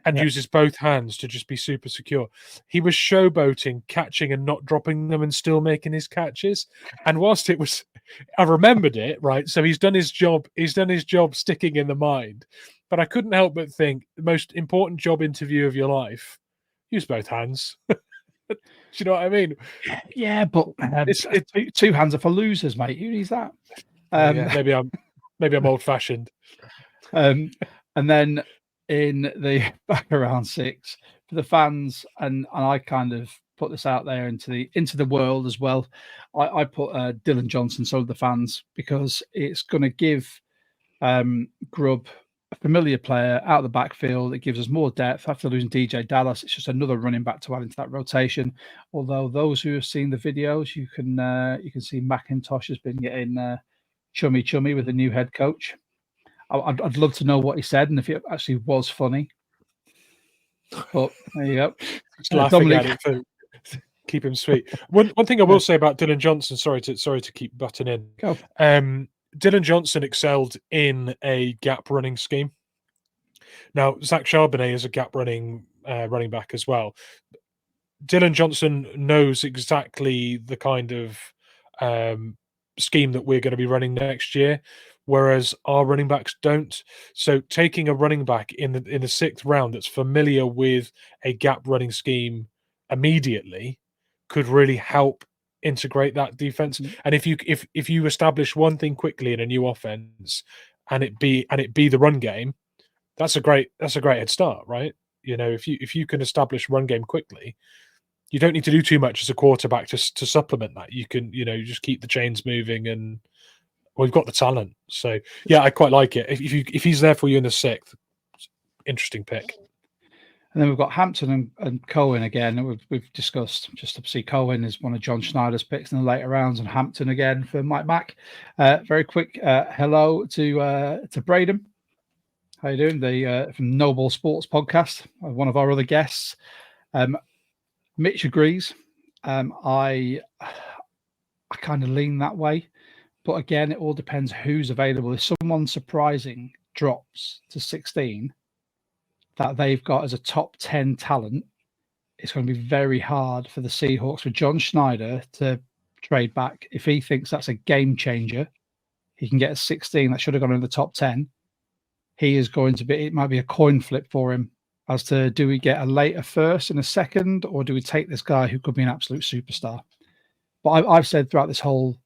and uses both hands to just be super secure. He was showboating, catching and not dropping them, and still making his catches. And whilst it was, I remembered it right. So he's done his job. He's done his job, sticking in the mind. But I couldn't help but think, the most important job interview of your life, use both hands. Do you know what I mean? Yeah, but two hands are for losers, mate. Who needs that? Yeah, maybe I'm old fashioned. And then in the back around 6 for the fans, and I kind of put this out there into the world as well. I put Dylan Johnson, so the fans, because it's going to give Grubb a familiar player out of the backfield. It gives us more depth. After losing DJ Dallas, it's just another running back to add into that rotation. Although those who have seen the videos, you can see McIntosh has been getting chummy with the new head coach. I'd love to know what he said and if it actually was funny. But there you go. Just laughing at it for keep him sweet. One thing I will say about Dylan Johnson, sorry to keep butting in. Go. Dylan Johnson excelled in a gap running scheme. Now, Zach Charbonnet is a gap running back as well. Dylan Johnson knows exactly the kind of scheme that we're going to be running next year, whereas our running backs don't. So taking a running back in the 6th round that's familiar with a gap running scheme immediately could really help integrate that defense. And if you establish one thing quickly in a new offense, and it be the run game, that's a great head start, right? You know, if you can establish run game quickly, you don't need to do too much as a quarterback to supplement that. You can, you just keep the chains moving, and we've got the talent. So yeah, I quite like it. If he's there for you in the 6th, interesting pick. And then we've got Hampton and Cohen again. We've discussed. Just obviously, Cohen is one of John Schneider's picks in the later rounds, and Hampton again for Mike Mack. Very quick hello to Braden. How you doing? From Noble Sports Podcast, one of our other guests. Mitch agrees. I kind of lean that way, but again, it all depends who's available. If someone surprising drops to 16 that they've got as a top 10 talent, it's going to be very hard for the Seahawks, for John Schneider, to trade back. If he thinks that's a game changer, he can get a 16 that should have gone in the top 10. He is going to be, it might be a coin flip for him as to, do we get a later first and a second, or do we take this guy who could be an absolute superstar? But I've said throughout this whole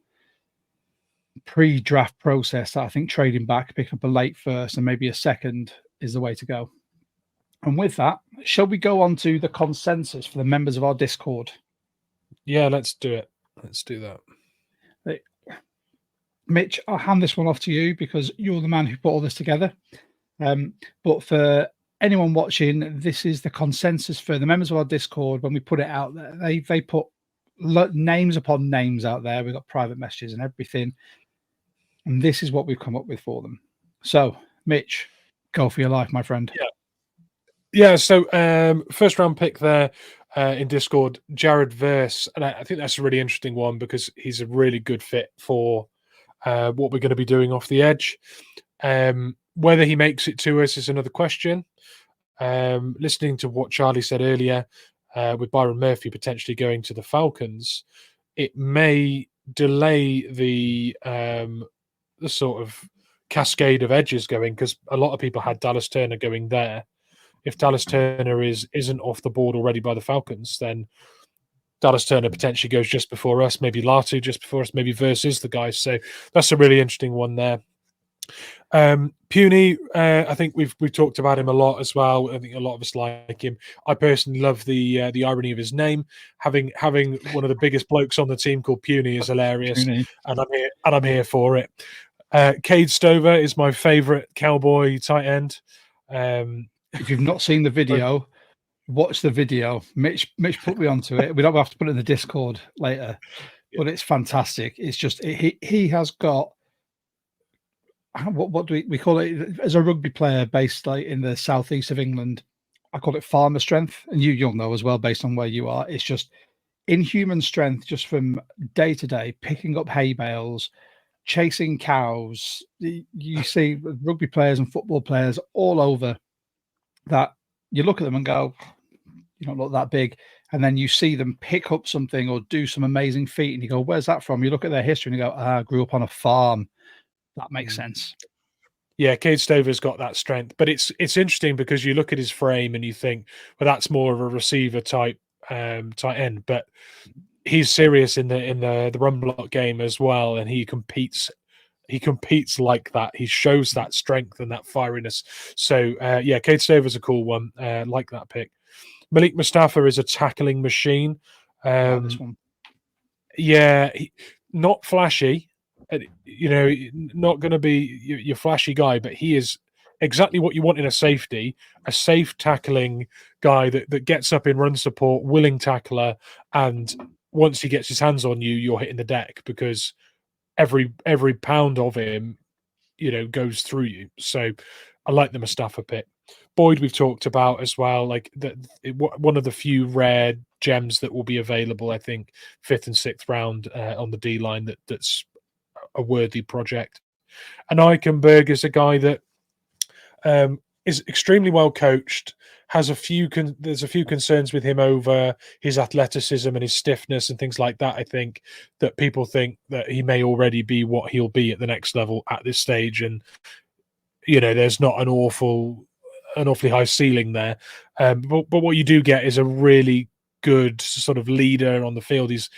pre-draft process that I think trading back, picking up a late first and maybe a second is the way to go. And with that, shall we go on to the consensus for the members of our Discord? Yeah, let's do it. Let's do that. Mitch, I'll hand this one off to you because you're the man who put all this together. But for anyone watching, this is the consensus for the members of our Discord. When we put it out there, they put names upon names out there. We've got private messages and everything. And this is what we've come up with for them. So, Mitch, go for your life, my friend. Yeah, so first round pick there in Discord, Jared Verse. And I think that's a really interesting one because he's a really good fit for what we're going to be doing off the edge. Whether he makes it to us is another question. Listening to what Charlie said earlier, with Byron Murphy potentially going to the Falcons, it may delay the sort of cascade of edges going, because a lot of people had Dallas Turner going there. If Dallas Turner isn't off the board already by the Falcons, then Dallas Turner potentially goes just before us, maybe Latu just before us, maybe Verse is the guy. So that's a really interesting one there. Puny, I think we've talked about him a lot as well. I think a lot of us like him. I personally love the irony of his name. Having one of the biggest blokes on the team called Puny is hilarious, Puny. and I'm here for it. Cade Stover is my favorite Cowboy tight end. If you've not seen the video, watch the video. Mitch put me onto it. We don't have to put it in the Discord later, but it's fantastic. It's just he has got, what do we call it, as a rugby player based like in the southeast of England, I call it farmer strength, and you'll know as well based on where you are. It's just inhuman strength, just from day to day, picking up hay bales, chasing cows. You see rugby players and football players all over that. You look at them and go, you don't look that big. And then you see them pick up something or do some amazing feat, and you go, where's that from? You look at their history and you go, I grew up on a farm. That makes sense. Yeah, Cade Stover's got that strength, but it's interesting because you look at his frame and you think, well, that's more of a receiver type tight end, but he's serious in the run block game as well, and he competes like that. He shows that strength and that fieriness. So yeah, Cade Stover's a cool one. Like that pick. Malik Mustafa is a tackling machine. This one. Yeah, not flashy. You know, not going to be your flashy guy, but he is exactly what you want in a safety, a safe tackling guy that gets up in run support, willing tackler, and once he gets his hands on you, you're hitting the deck because every pound of him, you know, goes through you. So I like the Mustafa pick. Boyd we've talked about as well, like one of the few rare gems that will be available, I think, 5th and 6th round on the D line that's a worthy project. And Eichenberg is a guy that is extremely well coached. There's a few concerns with him over his athleticism and his stiffness and things like that. I think that people think that he may already be what he'll be at the next level at this stage, and you know, there's not an awfully high ceiling there. But what you do get is a really good sort of leader on the field. He's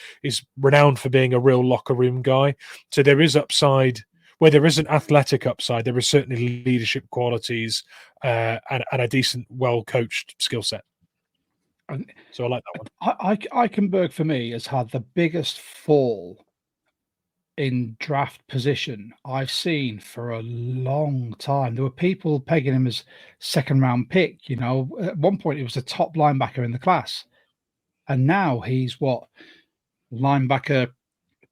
renowned for being a real locker room guy. So there is upside where there is an athletic upside. There is certainly leadership qualities and a decent, well coached skill set. So I like that one. Eichenberg for me has had the biggest fall in draft position I've seen for a long time. There were people pegging him as 2nd round pick. You know, at one point he was a top linebacker in the class, and now he's what, linebacker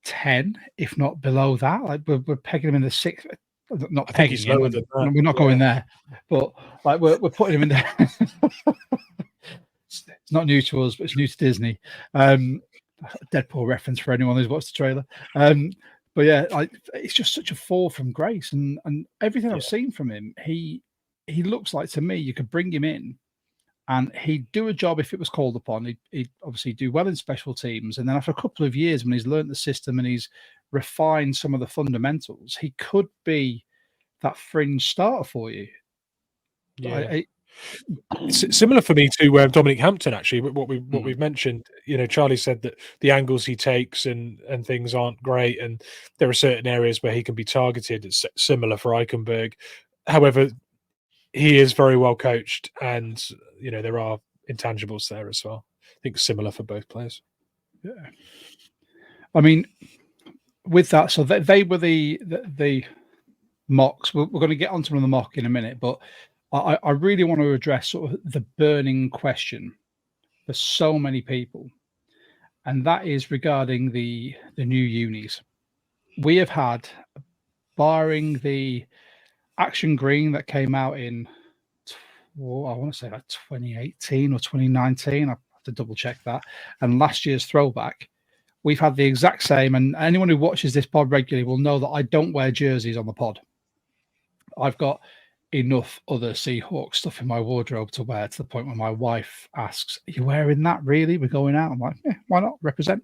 10, if not below that. Like we're pegging him in the 6th. Not pegging him. We're not going there, but like we're putting him in there. It's not new to us, but it's new to Disney. Deadpool reference for anyone who's watched the trailer. But yeah, it's just such a fall from grace, and everything I've seen from him, he looks like, to me, you could bring him in and he'd do a job if it was called upon. He'd obviously do well in special teams, and then after a couple of years, when he's learned the system and he's refined some of the fundamentals, he could be that fringe starter for you. Yeah. It's similar for me to Dominic Hampton, actually. What we've mentioned, you know, Charlie said that the angles he takes and things aren't great, and there are certain areas where he can be targeted. It's similar for Eichenberg. However, he is very well coached, and you know there are intangibles there as well. I think similar for both players. Yeah, I mean, with that, so they were the mocks. We're going to get onto the mock in a minute, but I really want to address sort of the burning question for so many people, and that is regarding the new unis. We have had, barring the Action Green that came out in, I want to say like 2018 or 2019. I have to double check that. And last year's throwback, we've had the exact same. And anyone who watches this pod regularly will know that I don't wear jerseys on the pod. I've got enough other Seahawks stuff in my wardrobe to wear, to the point where my wife asks, "Are you wearing that really? We're going out." I'm like, "Yeah, why not? Represent."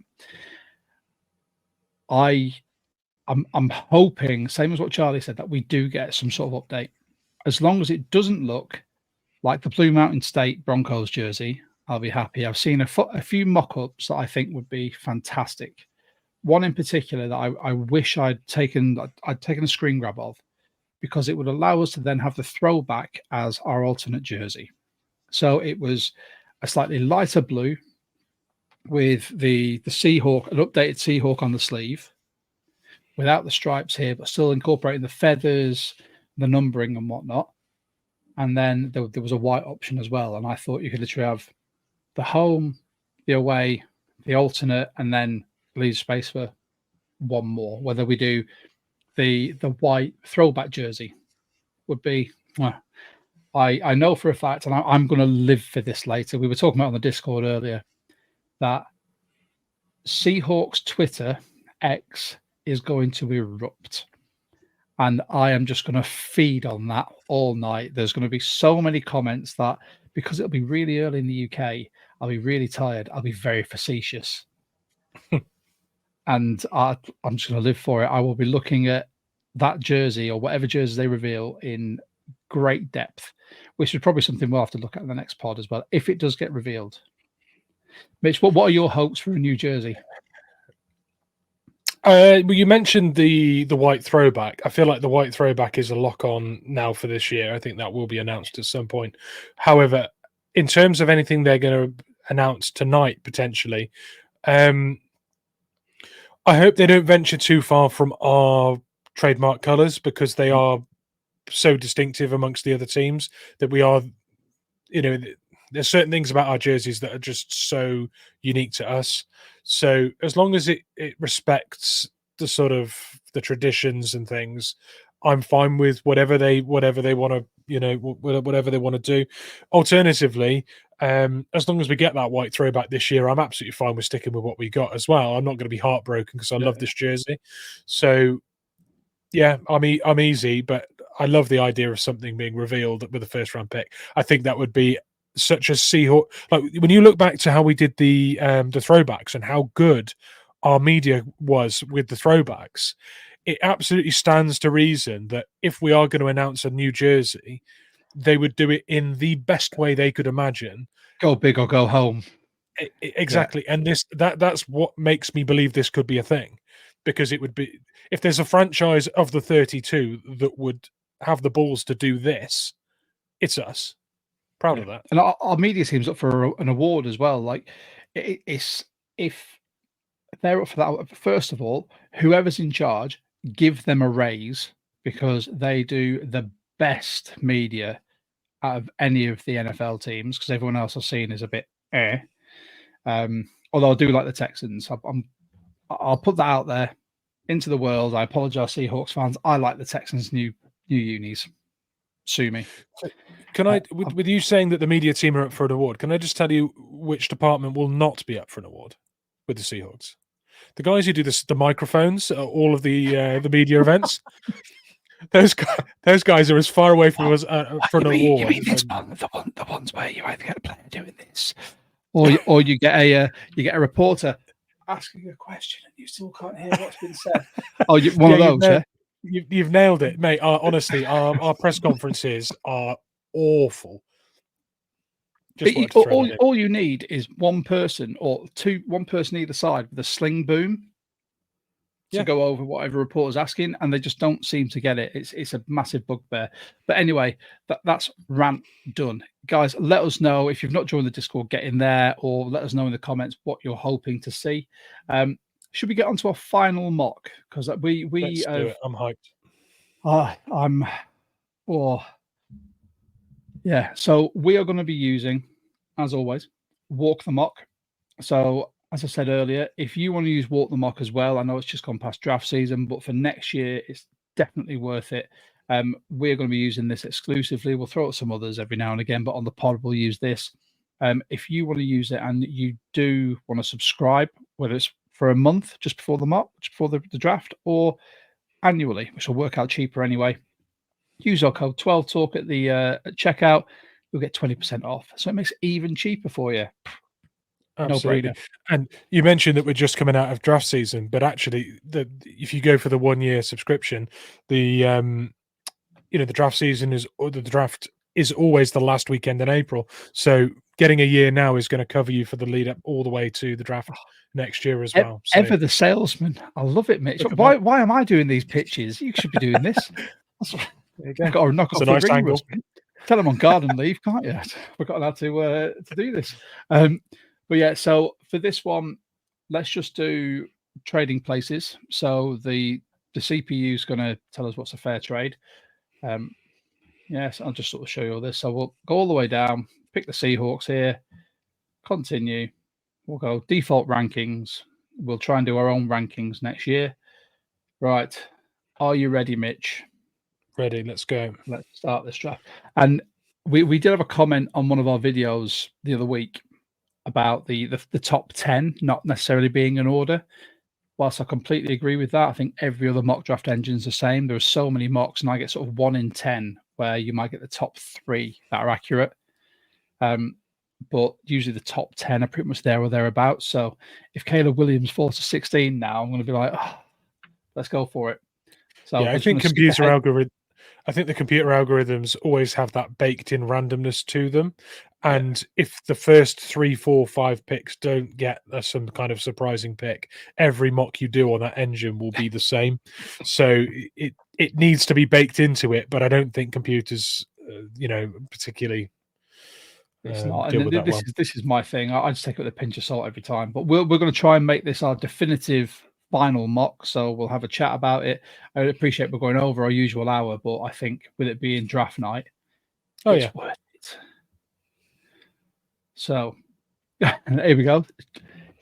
I'm hoping, same as what Charlie said, that we do get some sort of update. As long as it doesn't look like the Blue Mountain State Broncos jersey, I'll be happy. I've seen a few mock-ups that I think would be fantastic. One in particular that I wish I'd taken a screen grab of, because it would allow us to then have the throwback as our alternate jersey. So it was a slightly lighter blue with the Seahawk, an updated Seahawk on the sleeve, without the stripes here, but still incorporating the feathers, the numbering and whatnot. And then there was a white option as well. And I thought you could literally have the home, the away, the alternate, and then leave space for one more. Whether we do the white throwback jersey would be, well, I know for a fact, and I'm going to live for this later. We were talking about on the Discord earlier that Seahawks Twitter X is going to erupt. And I am just going to feed on that all night. There's going to be so many comments that because it'll be really early in the UK, I'll be really tired. I'll be very facetious. And I'm just going to live for it. I will be looking at that jersey or whatever jersey they reveal in great depth, which is probably something we'll have to look at in the next pod as well, if it does get revealed. Mitch, what are your hopes for a new jersey? Well, you mentioned the white throwback. I feel like the white throwback is a lock on now for this year. I think that will be announced at some point. However, in terms of anything they're going to announce tonight, potentially, I hope they don't venture too far from our trademark colours, because they are so distinctive amongst the other teams that we are, there's certain things about our jerseys that are just so unique to us. So as long as it respects the sort of the traditions and things, I'm fine with whatever they want to, whatever they want to do. Alternatively, as long as we get that white throwback this year, I'm absolutely fine with sticking with what we got as well. I'm not going to be heartbroken because I love this jersey. So yeah, I'm easy, but I love the idea of something being revealed with a first round pick. I think that would be such a Seahawk. Like when you look back to how we did the throwbacks and how good our media was with the throwbacks, it absolutely stands to reason that if we are going to announce a new jersey, they would do it in the best way they could imagine. Go big or go home. Exactly. Yeah. And that's what makes me believe this could be a thing, because it would be, if there's a franchise of the 32 that would have the balls to do this, it's us. Proud of that. And our media team's up for an award as well. Like, it's if they're up for that, first of all, whoever's in charge, give them a raise, because they do the best media out of any of the NFL teams, because everyone else I've seen is a bit although I do like the Texans. I'll put that out there into the world. I apologize, Seahawks fans. I like the Texans' new unis. Sue me. Can I, with you saying that the media team are up for an award, can I just tell you which department will not be up for an award with the Seahawks? The guys who do the microphones, all of the media events. Those guys are as far away from us for an award. You mean this one, the ones where you either get a player doing this, or you get a reporter asking a question and you still can't hear what's been said. Oh, one of those, yeah. You've nailed it, mate. Honestly, our press conferences are awful. All you need is one person or one person either side with a sling boom to go over whatever reporter's asking, and they just don't seem to get it. It's a massive bugbear. But anyway, that's rant done. Guys, let us know if you've not joined the Discord, get in there, or let us know in the comments what you're hoping to see. Should we get on to our final mock? Because let's do it. I'm hyped. Yeah. So we are going to be using, as always, Walk the Mock. So as I said earlier, if you want to use Walk the Mock as well, I know it's just gone past draft season, but for next year, it's definitely worth it. We're going to be using this exclusively. We'll throw out some others every now and again, but on the pod, we'll use this. If you want to use it and you do want to subscribe, whether it's for a month just before the mock, just before the draft, or annually, which will work out cheaper anyway, use our code 12Talk at the checkout. You'll get 20% off. So it makes it even cheaper for you. Absolutely. No, and you mentioned that we're just coming out of draft season, but actually, if you go for the 1 year subscription, the draft season the draft is always the last weekend in April. So getting a year now is going to cover you for the lead up all the way to the draft next year as well. So, ever the salesman. I love it, Mitch. Why am I doing these pitches? You should be doing this. I've got to knock off the ring rust. Tell them on garden leave, can't you? Forgotten how to do this. But yeah, so for this one, let's just do trading places. So the CPU is going to tell us what's a fair trade. Yes, I'll just sort of show you all this. So we'll go all the way down, pick the Seahawks here, continue. We'll go default rankings. We'll try and do our own rankings next year. Right. Are you ready, Mitch? Ready. Let's go. Let's start this draft. And we did have a comment on one of our videos the other week about the top 10 not necessarily being in order. Whilst I completely agree with that, I think every other mock draft engine is the same. There are so many mocks, and I get sort of 1 in 10 where you might get the top 3 that are accurate. But usually the top 10 are pretty much there or thereabouts. So if Caleb Williams falls to 16 now, I'm going to be like, oh, let's go for it. So yeah, I think the computer algorithms always have that baked in randomness to them. And if the first 3, 4, 5 picks don't get some kind of surprising pick, every mock you do on that engine will be the same. So it needs to be baked into it, but I don't think computers, particularly it's not. deal And with that well. This is my thing. I just take it with a pinch of salt every time. But we're going to try and make this our definitive final mock, so we'll have a chat about it. I appreciate we're going over our usual hour, but I think with it being draft night, it's worth it. So here we go.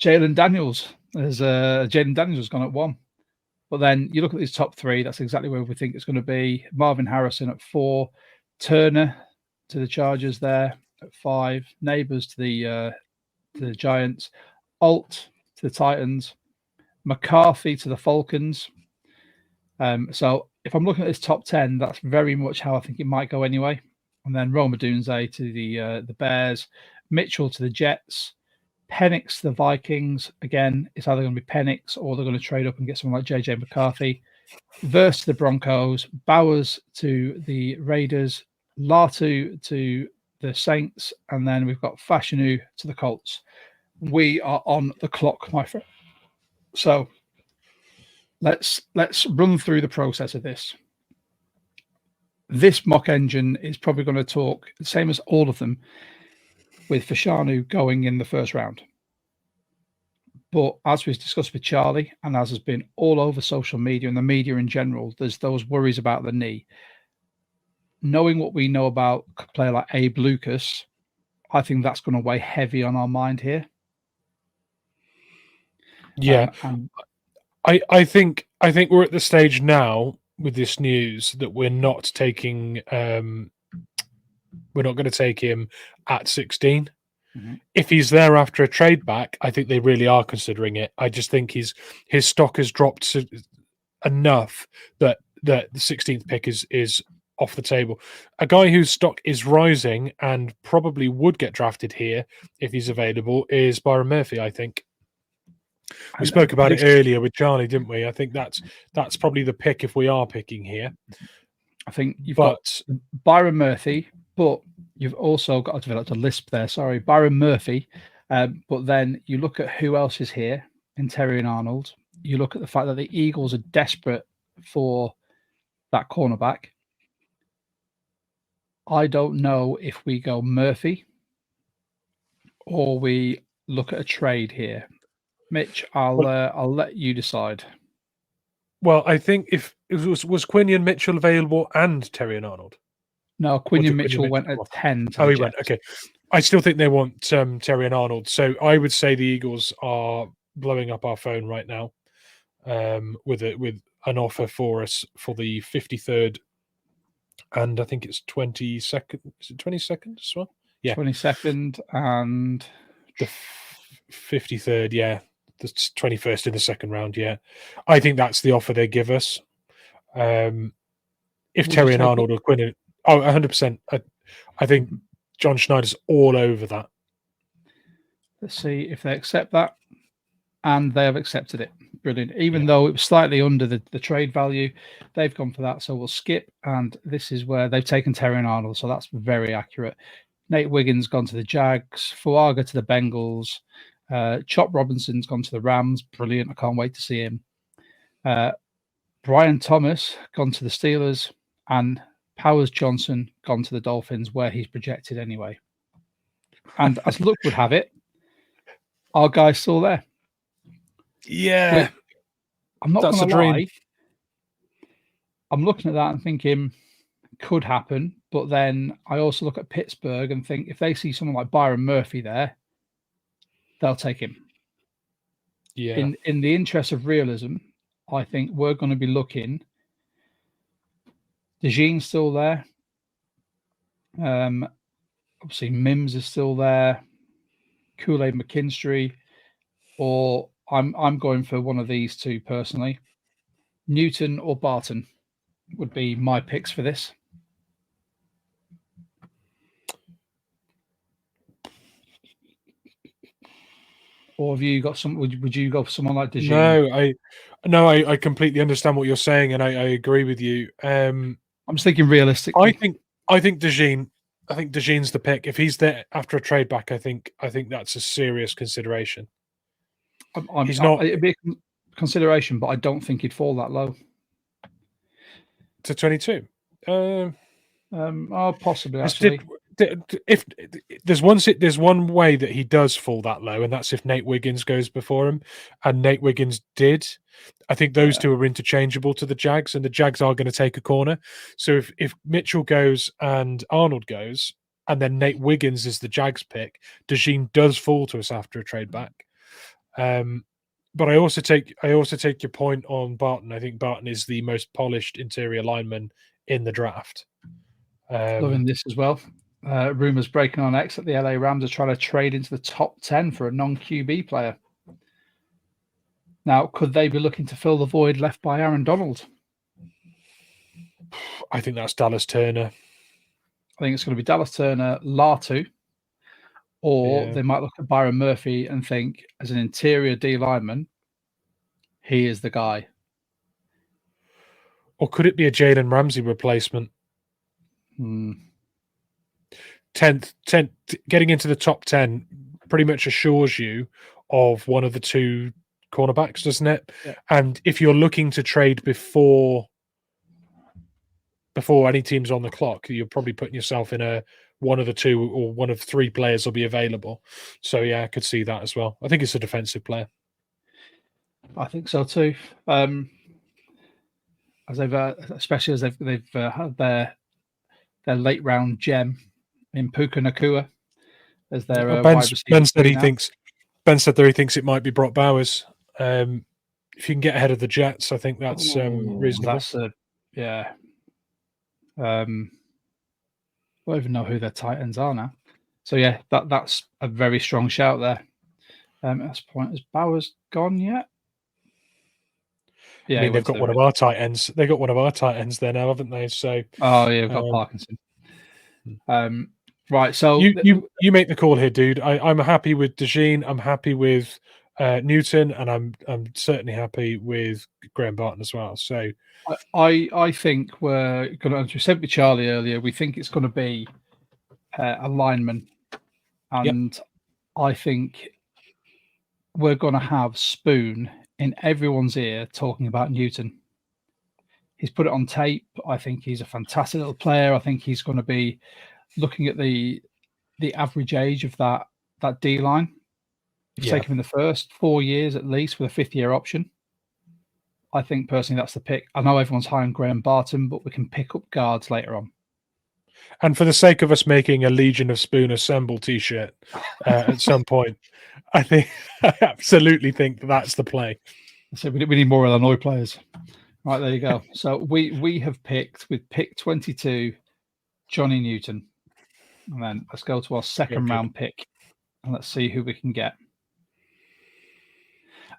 Jalen Daniels has gone at 1. But then you look at these top 3, that's exactly where we think it's going to be. Marvin Harrison at 4, Turner to the Chargers there at 5, Neighbors to the Giants, Alt to the Titans, McCarthy to the Falcons. So if I'm looking at this top 10, that's very much how I think it might go anyway. And then Roma Dunze to the Bears, Mitchell to the Jets, Penix to the Vikings. Again, it's either going to be Penix or they're going to trade up and get someone like JJ McCarthy. Verse to the Broncos, Bowers to the Raiders, Latu to the Saints, and then we've got Fashanu to the Colts. We are on the clock, my friend. So let's run through the process of this. This mock engine is probably going to talk the same as all of them, with Fashanu going in the first round. But as we've discussed with Charlie, and as has been all over social media and the media in general, there's those worries about the knee. Knowing what we know about a player like Abe Lucas, I think that's going to weigh heavy on our mind here. Yeah, I think we're at the stage now with this news that we're not taking. We're not going to take him at 16. Mm-hmm. If he's there after a trade back, I think they really are considering it. I just think his stock has dropped enough that the 16th pick is off the table. A guy whose stock is rising and probably would get drafted here if he's available is Byron Murphy, I think. We spoke about it earlier with Charlie, didn't we? I think that's probably the pick if we are picking here. I think you've got Byron Murphy, but you've also got to develop a lisp there. Sorry, Byron Murphy. But then you look at who else is here in Terry and Arnold. You look at the fact that the Eagles are desperate for that cornerback. I don't know if we go Murphy or we look at a trade here. Mitch, I'll let you decide. Well, I think if it was Quinion Mitchell available and Terry and Arnold. No, Quinion Mitchell went at 10. Oh, he went. Okay. I still think they want Terry and Arnold. So I would say the Eagles are blowing up our phone right now with an offer for us for the 53rd. And I think it's 22nd. Is it 22nd as well? Yeah. 22nd and the 53rd. Yeah. The 21st in the second round. Yeah. I think that's the offer they give us. If Terry and Arnold or Quinn, 100%. I think John Schneider's all over that. Let's see if they accept that. And they have accepted it. Brilliant. Even though it was slightly under the trade value, they've gone for that. So we'll skip. And this is where they've taken Terry and Arnold. So that's very accurate. Nate Wiggins gone to the Jags. Fuaga to the Bengals. Chop Robinson's gone to the Rams. Brilliant. I can't wait to see him. Brian Thomas gone to the Steelers. And Powers Johnson gone to the Dolphins, where he's projected anyway. And as luck would have it, our guy's still there. Yeah. I'm not going to lie. I'm looking at that and thinking could happen. But then I also look at Pittsburgh and think if they see someone like Byron Murphy there, they'll take him. Yeah. In the interest of realism, I think we're going to be looking. DeJean's still there. Obviously, Mims is still there. Kool-Aid McKinstry, or I'm going for one of these two personally. Newton or Barton would be my picks for this. Or have you got some? Would you go for someone like DeJean? No, I completely understand what you're saying, and I agree with you. I'm just thinking realistically. I think DeJean's the pick. If he's there after a trade back, I think that's a serious consideration. He's not. It'd be a consideration, but I don't think he'd fall that low To 22. Possibly actually. If there's one way that he does fall that low, and that's if Nate Wiggins goes before him, and Nate Wiggins did. I think those two are interchangeable to the Jags, and the Jags are going to take a corner. So if Mitchell goes and Arnold goes, and then Nate Wiggins is the Jags pick, DeJean does fall to us after a trade back. But I also take your point on Barton. I think Barton is the most polished interior lineman in the draft. Loving this as well. Rumors breaking on X that the LA Rams are trying to trade into the top 10 for a non-QB player. Now, could they be looking to fill the void left by Aaron Donald? I think that's Dallas Turner. I think it's going to be Dallas Turner, Latu, or they might look at Byron Murphy and think, as an interior D lineman, he is the guy. Or could it be a Jalen Ramsey replacement? 10th, getting into the top 10 pretty much assures you of one of the two cornerbacks, doesn't it? Yeah. And if you're looking to trade before any team's on the clock, you're probably putting yourself in a one of the two or one of three players will be available. So yeah, I could see that as well. I think it's a defensive player. I think so too. As they've especially as they've had their late round gem in Puka Nakua as their wide receiver. Ben said he thinks it might be Brock Bowers. If you can get ahead of the Jets, I think that's reasonable. Yeah. I don't even know who their tight ends are now. So yeah, that's a very strong shout there. At this point, is Bowers gone yet? Yeah, they've got one of our tight ends. They got one of our tight ends there now, haven't they? So we've got Parkinson. Right, so you make the call here, dude. I'm happy with DeJean. I'm happy with Newton, and I'm certainly happy with Graham Barton as well. So I think we're going to, as we said with Charlie earlier, we think it's going to be a lineman, and I think we're going to have Spoon in everyone's ear talking about Newton. He's put it on tape. I think he's a fantastic little player. I think he's going to be looking at the average age of that D line. Take him in the first 4 years at least with a 5th-year option. I think personally that's the pick. I know everyone's high on Graham Barton, but we can pick up guards later on. And for the sake of us making a Legion of Spoon Assemble t-shirt at some point, I absolutely think that's the play. So we need more Illinois players. Right, there you go. So we have picked with pick 22, Johnny Newton. And then let's go to our second round pick and let's see who we can get.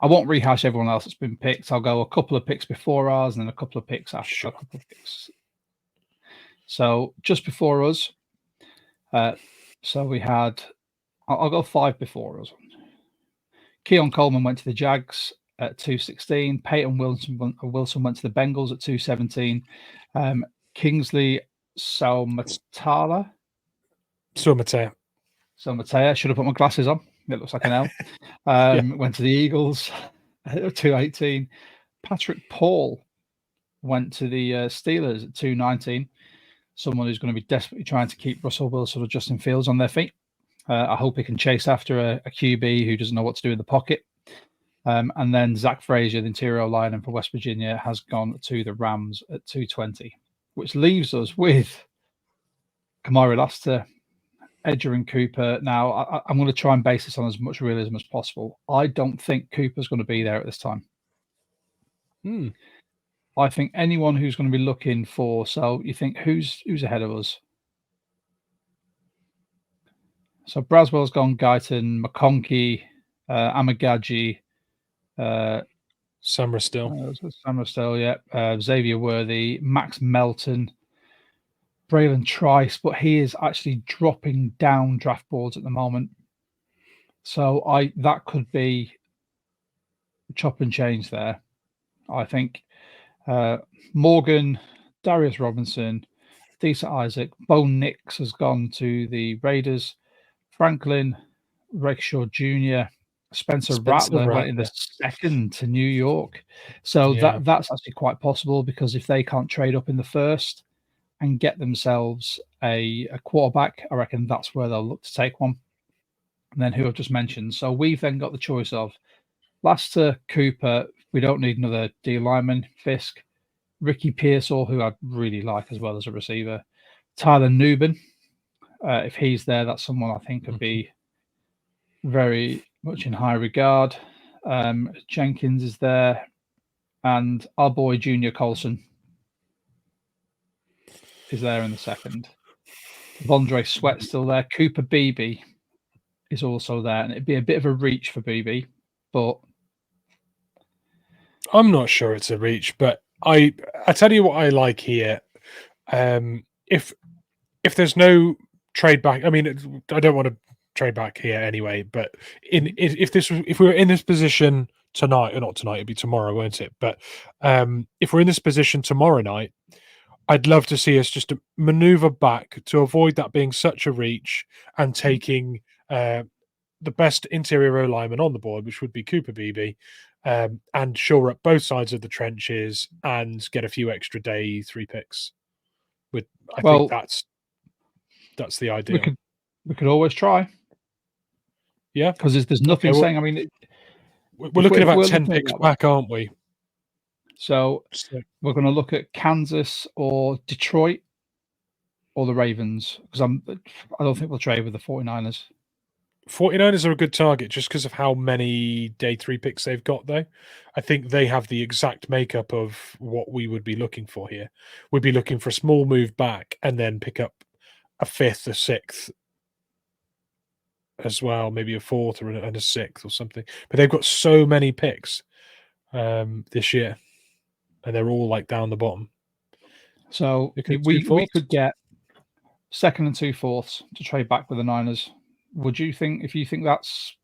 I won't rehash everyone else that's been picked. I'll go a couple of picks before ours and then a couple of picks after. A couple of picks. So just before us, so we had, I'll go 5 before us. Keon Coleman went to the Jags at 216. Peyton Wilson went to the Bengals at 217. Kingsley Saumatala. Saumatala. Should have put my glasses on. It looks like an L. Went to the Eagles at 218. Patrick Paul went to the Steelers at 219. Someone who's going to be desperately trying to keep Russell Wilson or Justin Fields on their feet. I hope he can chase after a QB who doesn't know what to do in the pocket. And then Zach Frazier, the interior lineman for West Virginia, has gone to the Rams at 220, which leaves us with Kamari Lassiter, Edger and Cooper. Now, I'm going to try and base this on as much realism as possible. I don't think Cooper's going to be there at this time. I think anyone who's going to be looking for, so you think who's ahead of us? So Braswell's gone Guyton, McConkey, Amagaji, Summer still. Xavier Worthy, Max Melton, Braylon Trice, but he is actually dropping down draft boards at the moment. So that could be chop and change there. I think Morgan, Darius Robinson, Disa Isaac, Bo Nix has gone to the Raiders, Franklin, Rakeshaw Jr., Spencer Rattler went in the second to New York. So that's actually quite possible, because if they can't trade up in the first and get themselves a quarterback, I reckon that's where they'll look to take one. And then who I've just mentioned. So we've then got the choice of Laster, Cooper. We don't need another D lineman. Fisk, Ricky Pearsall, who I'd really like as well as a receiver. Tyler Newbin. If he's there, that's someone I think could be very much in high regard. Jenkins is there, and our boy Junior Colson is there in the second. Vondre Sweat's still there. Cooper Beebe is also there, and it'd be a bit of a reach for Beebe, but I'm not sure it's a reach. But I tell you what I like here. If there's no trade back, I mean, I don't want to trade back here anyway. But if we were in this position tonight, or not tonight, it'd be tomorrow, won't it? But if we're in this position tomorrow night, I'd love to see us just to maneuver back to avoid that being such a reach and taking the best interior O lineman on the board, which would be Cooper Beebe, and shore up both sides of the trenches and get a few extra day 3 picks. I think that's the ideal. We could always try. Yeah, because there's nothing saying. I mean, we're looking at about 10 picks back, aren't we? So we're going to look at Kansas or Detroit or the Ravens, because I don't think we'll trade with the 49ers. 49ers are a good target just because of how many day 3 picks they've got, though. I think they have the exact makeup of what we would be looking for here. We'd be looking for a small move back and then pick up a 5th, a 6th as well, maybe a 4th and a 6th or something. But they've got so many picks this year, and they're all like down the bottom. So we could get 2nd and 2 fourths to trade back with the Niners. Would you think, if you think that's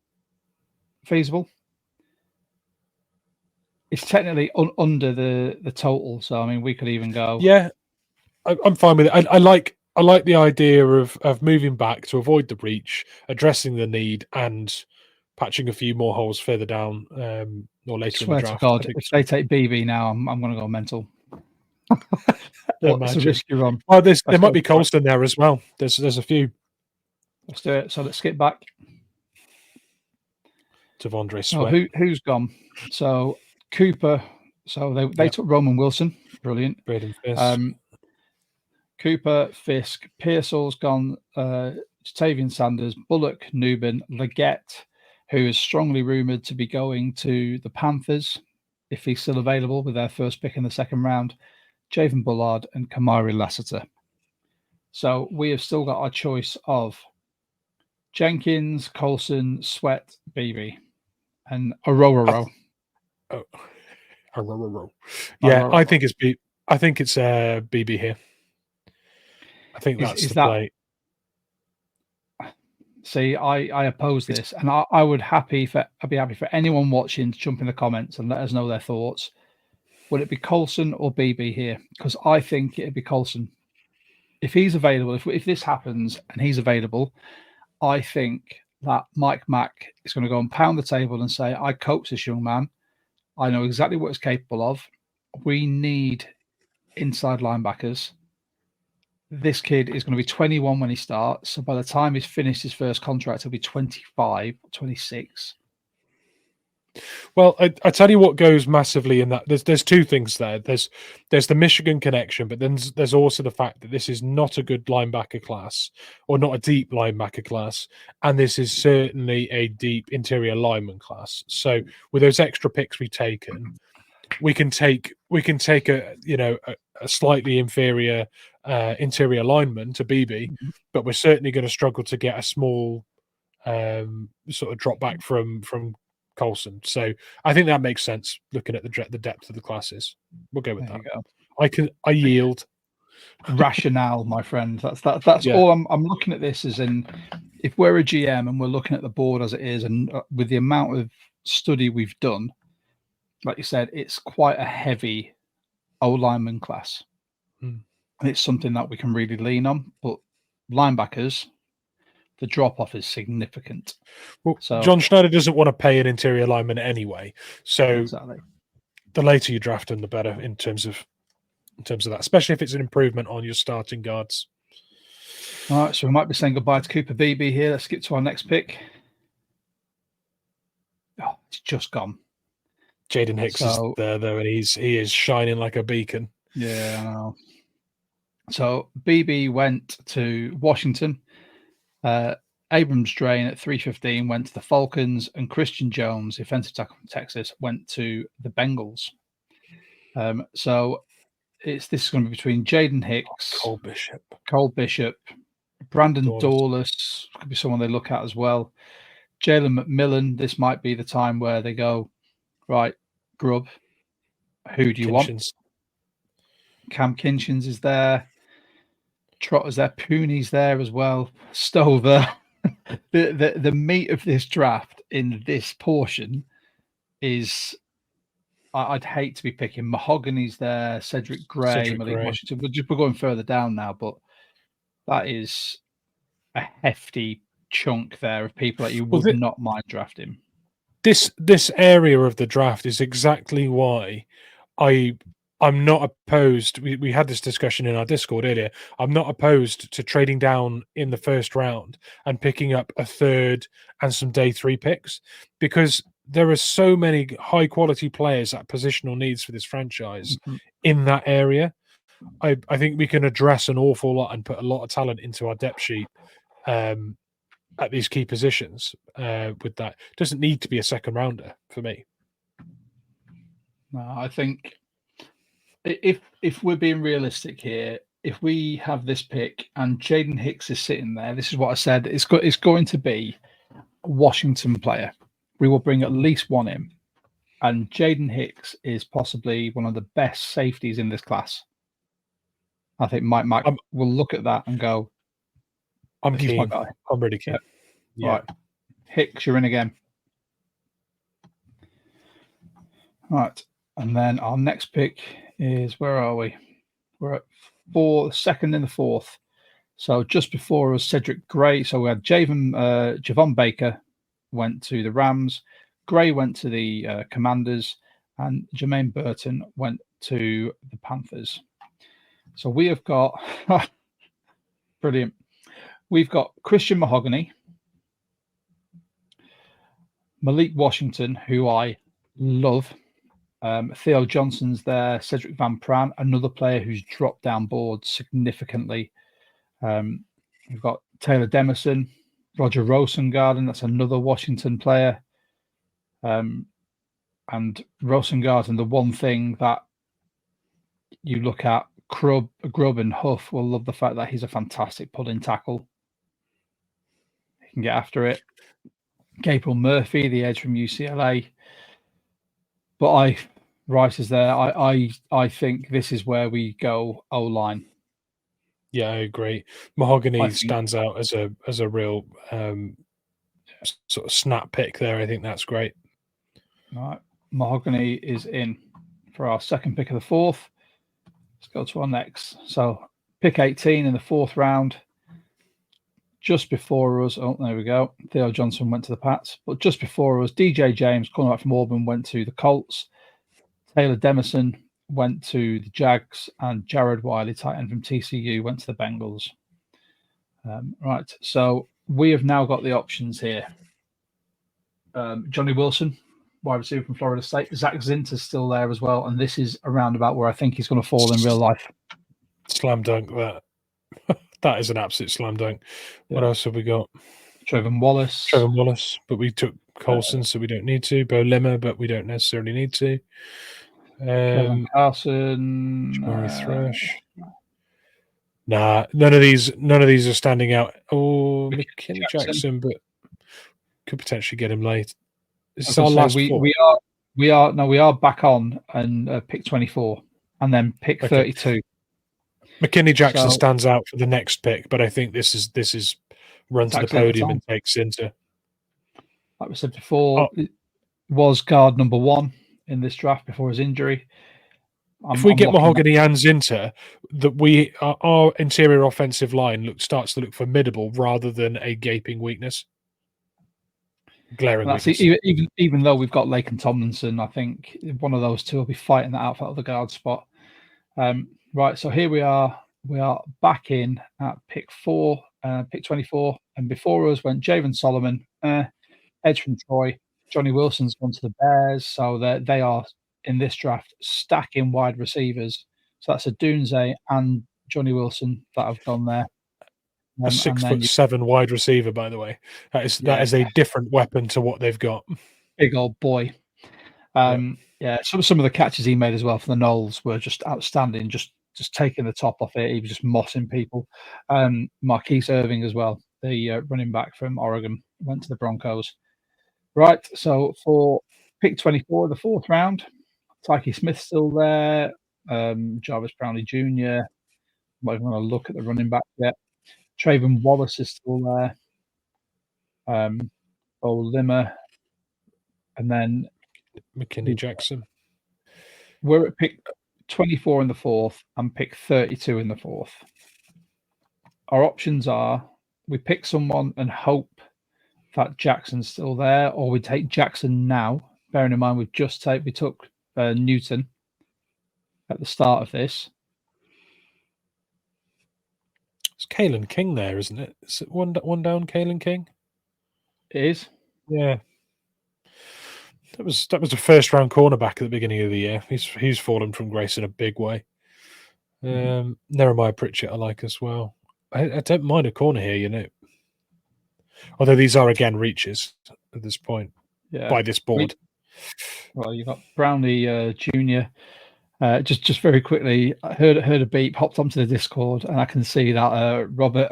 feasible? It's technically under the total, so I mean, we could even go. Yeah, I'm fine with it. I like the idea of moving back to avoid the breach, addressing the need, and patching a few more holes further down or later in the draft. God, if they take BB now, I'm going to go mental. It's a risky run. Oh, there might be Colston there as well. There's a few. Let's do it. So let's skip back to Vondre Sweat. Who's gone? So Cooper. So they took Roman Wilson. Brilliant. Braden Fisk. Cooper, Fisk, Pearsall's gone. Tavian Sanders, Bullock, Newbin, Leggett, who is strongly rumored to be going to the Panthers if he's still available with their first pick in the 2nd round. Javen Bullard and Kamari Lassiter. So we have still got our choice of Jenkins, Colson, Sweat, Beebe, and Aroro. Aroro. Yeah, I think it's BB here. I think that's the play. See, I oppose this, and I'd be happy for anyone watching to jump in the comments and let us know their thoughts. Would it be Colson or BB here? Because I think it'd be Colson. If he's available, if this happens and he's available, I think that Mike Mack is going to go and pound the table and say, I coach this young man. I know exactly what he's capable of. We need inside linebackers. This kid is going to be 21 when he starts. So by the time he's finished his first contract, he'll be 25, 26. Well, I tell you what goes massively in that. There's 2 things there. There's the Michigan connection, but then there's also the fact that this is not a good linebacker class, or not a deep linebacker class, and this is certainly a deep interior lineman class. So with those extra picks we've taken, we can take a slightly inferior interior lineman to BB, but we're certainly going to struggle to get a small sort of drop back from Coulson. So I think that makes sense. Looking at the depth of the classes, we'll go with There that. you go. I yield. Rationale, my friend. That's Yeah. all. I'm looking at this as in, if we're a GM and we're looking at the board as it is, and with the amount of study we've done, like you said, it's quite a heavy O lineman class. And it's something that we can really lean on. But linebackers, the drop off is significant. Well, So John Schneider doesn't want to pay an interior lineman anyway. So exactly, the later you draft them, the better in terms of that, especially if it's an improvement on your starting guards. All right, so we might be saying goodbye to Cooper Beebe here. Let's skip to our next pick. Oh, it's just gone. Jaden Hicks is there though, and he is shining like a beacon. Yeah, I know. So BB went to Washington. Abrams Drain at 315 went to the Falcons, and Christian Jones, defensive tackle from Texas, went to the Bengals. So this is going to be between Jaden Hicks, Cole Bishop, Brandon Dawless could be someone they look at as well. Jalen McMillan. This might be the time where they go, right, Grubb, who do you want? Cam Kinchins is there. Trotter's there. Pooney's there as well. Stover. The meat of this draft in this portion is, I'd hate to be picking. Mahogany's there. Cedric Gray, Malik Washington. We're going further down now, but that is a hefty chunk there of people that you would not mind drafting. This area of the draft is exactly why I'm not opposed. We had this discussion in our Discord earlier. I'm not opposed to trading down in the first round and picking up a third and some day 3 picks, because there are so many high quality players at positional needs for this franchise in that area. I think we can address an awful lot and put a lot of talent into our depth sheet at these key positions. With that, it doesn't need to be a second rounder for me. No, I think if we're being realistic here, if we have this pick and Jaden Hicks is sitting there, this is what I said. It's going to be a Washington player. We will bring at least one in, and Jaden Hicks is possibly one of the best safeties in this class. I think Mike will look at that and go, I'm he's keen. my guy. I'm really keen. Yeah. Right. Hicks, you're in again. Right. And then our next pick is, where are we? We're at second in the fourth. So just before us, Cedric Gray. So we had Javon Baker went to the Rams. Gray went to the Commanders. And Jermaine Burton went to the Panthers. So we have got brilliant. We've got Christian Mahogany, Malik Washington, who I love. Theo Johnson's there. Cedric Van Pran, another player who's dropped down board significantly. We've got Taylor Demerson, Roger Rosengarten. That's another Washington player. And Rosengarten, the one thing that you look at, Grubb and Huff will love the fact that he's a fantastic pulling tackle. He can get after it. Gabriel Murphy, the edge from UCLA. But Rice is there. I think this is where we go O-line. Yeah, I agree. Mahogany stands out as a real sort of snap pick there. I think that's great. All right. Mahogany is in for our second pick of the fourth. Let's go to our next. So pick 18 in the fourth round. Just before us, oh, there we go. Theo Johnson went to the Pats. But just before us, DJ James, cornerback from Auburn, went to the Colts. Taylor Demerson went to the Jags. And Jared Wiley, tight end from TCU, went to the Bengals. Right, so we have now got the options here. Johnny Wilson, wide receiver from Florida State. Zach Zinter's still there as well. And this is around about where I think he's going to fall in real life. Slam dunk that. That is an absolute slam dunk. Yeah. What else have we got? Trevor Wallace, but we took Coulson, so we don't need to. Bo Limmer, but we don't necessarily need to. Kevin Carson, Jamari Thresh. Nah, none of these are standing out. Oh, McKinney Jackson, but could potentially get him late. This is I our was gonna last say, four. we are back on and pick 24 and then pick Okay. 32. McKinley Jackson So- stands out for the next pick, but I think this is run to the Takes it at the podium time. and takes into. Like we said before, it was guard number 1 in this draft before his injury. If we get locking Mahogany and Zinter, that our interior offensive line starts to look formidable rather than a gaping weakness. Glaring That's weakness. even though we've got Lake and Tomlinson, I think one of those two will be fighting that out for the guard spot. Right, so here we are. We are back in at pick 4, pick 24, and before us went Javen Solomon, edge from Troy. Johnny Wilson's gone to the Bears, so they are in this draft stacking wide receivers. So that's a Dunze and Johnny Wilson that have gone there. A 6'7" wide receiver, by the way. That is a different weapon to what they've got. Big old boy. Some of the catches he made as well for the Knolls were just outstanding. Just taking the top off it. He was just mossing people. Marquise Irving as well, the running back from Oregon, went to the Broncos. Right, so for pick 24, the 4th round, Tyke Smith's still there. Jarvis Brownlee Jr. I'm not even going to look at the running back yet. Trayvon Wallace is still there. Bo Limmer. And then McKinney Jackson. We're at pick 24 in the 4th and pick 32 in the 4th. Our options are we pick someone and hope that Jackson's still there, or we take Jackson now, bearing in mind we took Newton at the start of this. It's Kalen King there, isn't it? Is it one down, Kalen King? It is. Yeah. That was a first round cornerback at the beginning of the year. He's fallen from grace in a big way. Nehemiah Pritchett I like as well. I don't mind a corner here, Although these are again reaches at this point by this board. Well, you've got Brownlee Jr. Just very quickly, I heard a beep, hopped onto the Discord, and I can see that Robert,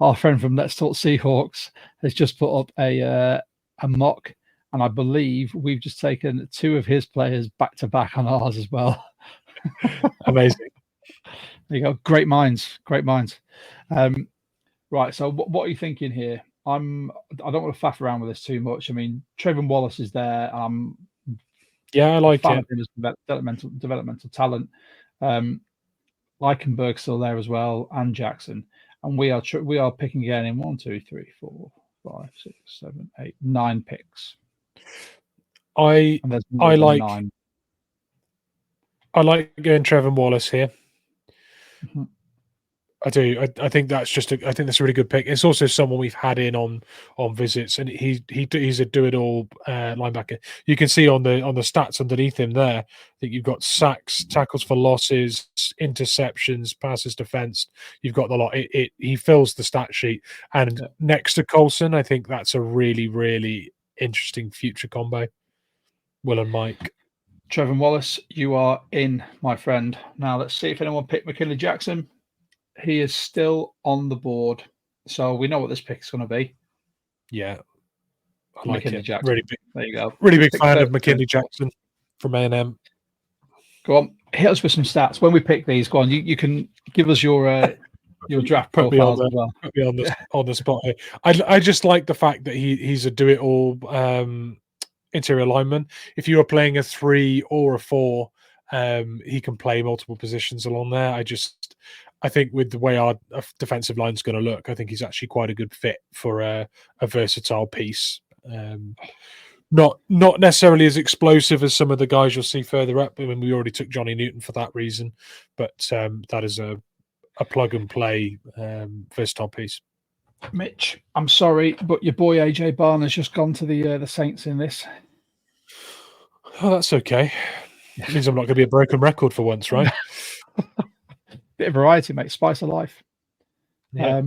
our friend from Let's Talk Seahawks, has just put up a mock, and I believe we've just taken 2 of his players back to back on ours as well. Amazing. There you go. Great minds. Right. So what are you thinking here? I don't want to faff around with this too much. I mean, Trayvon Wallace is there. I like it. Developmental talent. Leichenberg's still there as well, and Jackson. And we are picking again in 1, 2, 3, 4, 5, 6, 7, 8, 9 picks. I like 9. I like going Trevor Wallace here. Mm-hmm. I do. I think that's I think that's a really good pick. It's also someone we've had in on visits, and he's a do-it-all linebacker. You can see on the stats underneath him there. I think you've got sacks, tackles for losses, interceptions, passes defensed. You've got the lot. He fills the stat sheet, and next to Coulson, I think that's a really, really interesting future combo. Will and Mike. Trevor Wallace, you are in, my friend. Now let's see if anyone picked McKinley Jackson. He is still on the board, so we know what this pick is going to be. Yeah, I like McKinley it. Jackson. Really big, there you go. Really big fan of McKinley Jackson from A&M. Go on, hit us with some stats. When we pick these, go on. You can give us your draft profiles as well. Put me on the spot here. I just like the fact that he's a do-it-all interior lineman. If you are playing a 3 or a 4, he can play multiple positions along there. I think with the way our defensive line is going to look, I think he's actually quite a good fit for a versatile piece. Not necessarily as explosive as some of the guys you'll see further up. I mean, we already took Johnny Newton for that reason, but that is a plug and play versatile piece. Mitch, I'm sorry, but your boy AJ Barn has just gone to the Saints in this. Oh, that's okay. It means I'm not going to be a broken record for once, right? Bit of variety, mate. Spice of life. Yeah.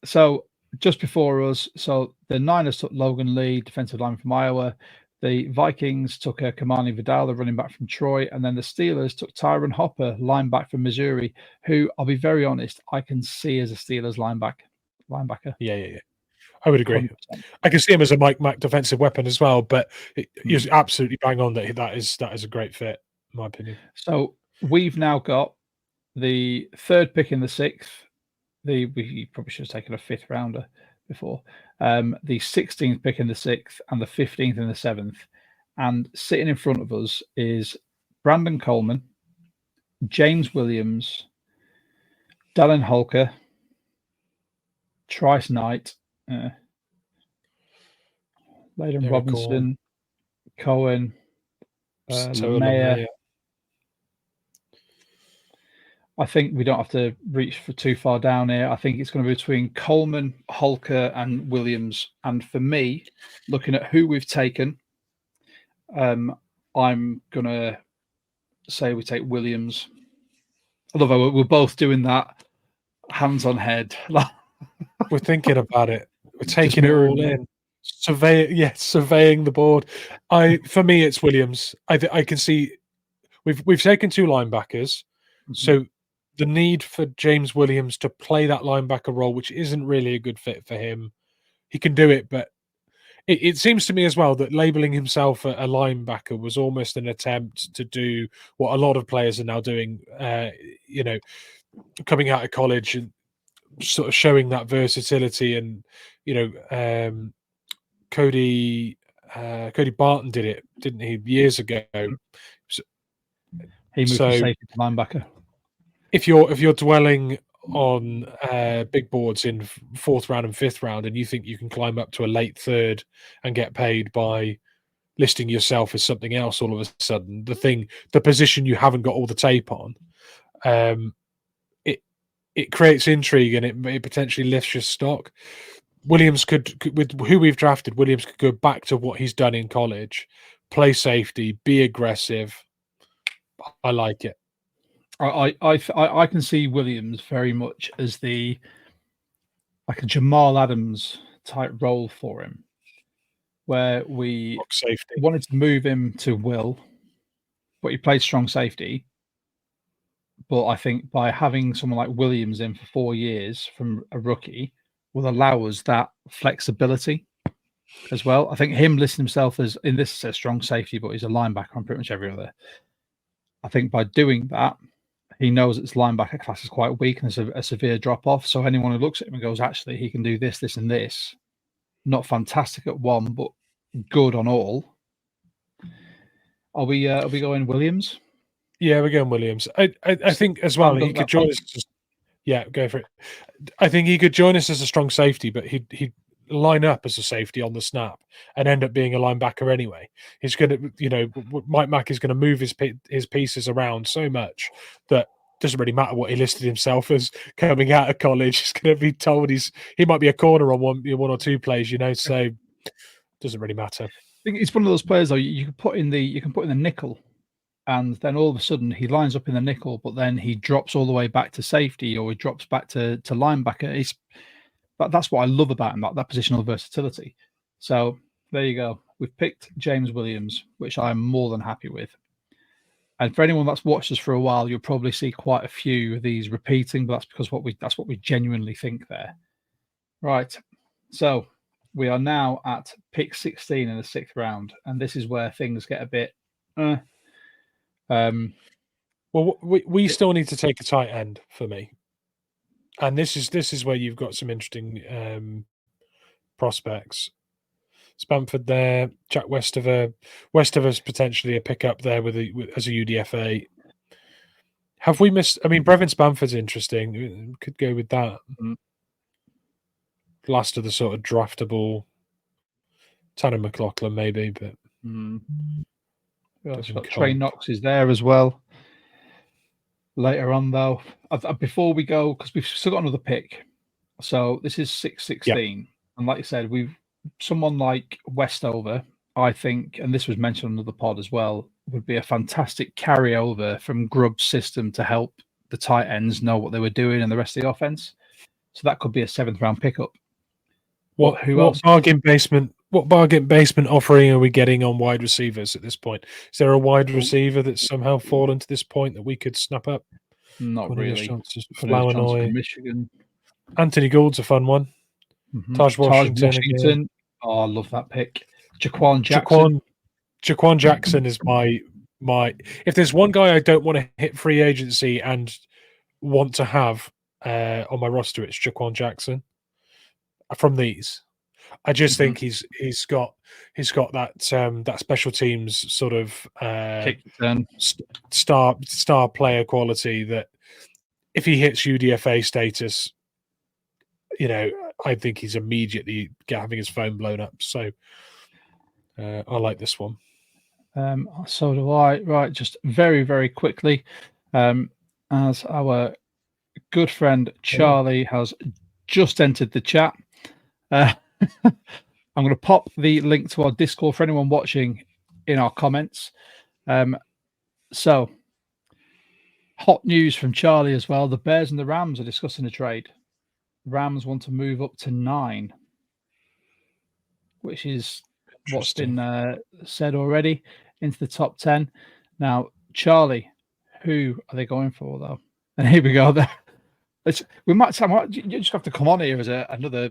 So just before us, so the Niners took Logan Lee, defensive lineman from Iowa. The Vikings took Kamani Vidal, the running back from Troy, and then the Steelers took Tyron Hopper, linebacker from Missouri, who I'll be very honest, I can see as a Steelers linebacker. Yeah. I would agree. 100%. I can see him as a Mike Mack defensive weapon as well, but you're absolutely bang on that is a great fit, in my opinion. So we've now got the 3rd pick in the 6th. We probably should have taken a 5th rounder before. The 16th pick in the 6th and the 15th in the 7th. And sitting in front of us is Brandon Coleman, James Williams, Dallin Holker, Trice Knight, Layden Robinson, Cohen, LeMayer. I think we don't have to reach for too far down here. I think it's going to be between Coleman, Holker, and Williams. And for me, looking at who we've taken, I'm going to say we take Williams. Although we're both doing that hands on head. We're thinking about it. We're taking it all in. Surveying the board. For me, it's Williams. I can see we've taken 2 linebackers, so the need for James Williams to play that linebacker role, which isn't really a good fit for him. He can do it, but it seems to me as well that labeling himself a linebacker was almost an attempt to do what a lot of players are now doing. Coming out of college and sort of showing that versatility, and Cody Barton did it, didn't he, years ago? So, he moved from safety to linebacker. If you're dwelling on big boards in 4th round and 5th round, and you think you can climb up to a late 3rd and get paid by listing yourself as something else all of a sudden, the position you haven't got all the tape on, it creates intrigue, and it potentially lifts your stock. Williams could, with who we've drafted, Williams could go back to what he's done in college, play safety, be aggressive. I like it. I can see Williams very much as like a Jamal Adams type role for him, where we wanted to move him to Will, but he played strong safety. But I think by having someone like Williams in for 4 years from a rookie will allow us that flexibility as well. I think him listing himself as, in this, a strong safety, but he's a linebacker on pretty much every other. I think by doing that, he knows its linebacker class is quite weak and there's a severe drop-off. So anyone who looks at him and goes, actually, he can do this, this, and this. Not fantastic at one, but good on all. Are we going Williams? Yeah, we're going Williams. I think as well he could join us. Yeah, go for it. I think he could join us as a strong safety, but he'd line up as a safety on the snap and end up being a linebacker anyway. He's going to, Mike Mack is going to move his pieces around so much that it doesn't really matter what he listed himself as coming out of college. He's going to be told he might be a corner on one or 2 plays, so it doesn't really matter. I think it's one of those players though. You can put in the nickel. And then all of a sudden he lines up in the nickel, but then he drops all the way back to safety, or he drops back to linebacker. That's what I love about him, that positional versatility. So there you go. We've picked James Williams, which I'm more than happy with. And for anyone that's watched us for a while, you'll probably see quite a few of these repeating, but that's because that's what we genuinely think there. Right. So we are now at pick 16 in the 6th round, and this is where things get a bit. Well, we still need to take a tight end for me, and this is where you've got some interesting prospects. Spanford there, Jack Westover's potentially a pickup there as a UDFA. Have we missed? I mean, Brevin Spanford's interesting. Could go with that. Last of the sort of draftable. Tanner McLaughlin maybe, but. Trey Knox is there as well. Later on, though, before we go, because we've still got another pick. So this is 6-16, and like you said, someone like Westover, I think, and this was mentioned on another pod as well, would be a fantastic carryover from Grubb's system to help the tight ends know what they were doing and the rest of the offense. So that could be a 7th round pickup. What bargain basement offering are we getting on wide receivers at this point? Is there a wide receiver that's somehow fallen to this point that we could snap up? Not really. Michigan. Anthony Gould's a fun one. Taj Washington again. Oh, I love that pick. Jaquan Jackson. Jaquan Jackson is my. If there's one guy I don't want to hit free agency and want to have on my roster, it's Jaquan Jackson. From these, I just think he's got that special teams sort of Kick return. star player quality that if he hits UDFA status, I think he's immediately having his phone blown up. So I like this one. So do I. Right, just very, very quickly, as our good friend Charlie has just entered the chat. I'm going to pop the link to our Discord for anyone watching in our comments. So, hot news from Charlie as well. The Bears and the Rams are discussing a trade. Rams want to move up to 9, which is what's been said already, into the top 10. Now, Charlie, who are they going for, though? And here we go. We might. You just have to come on here as another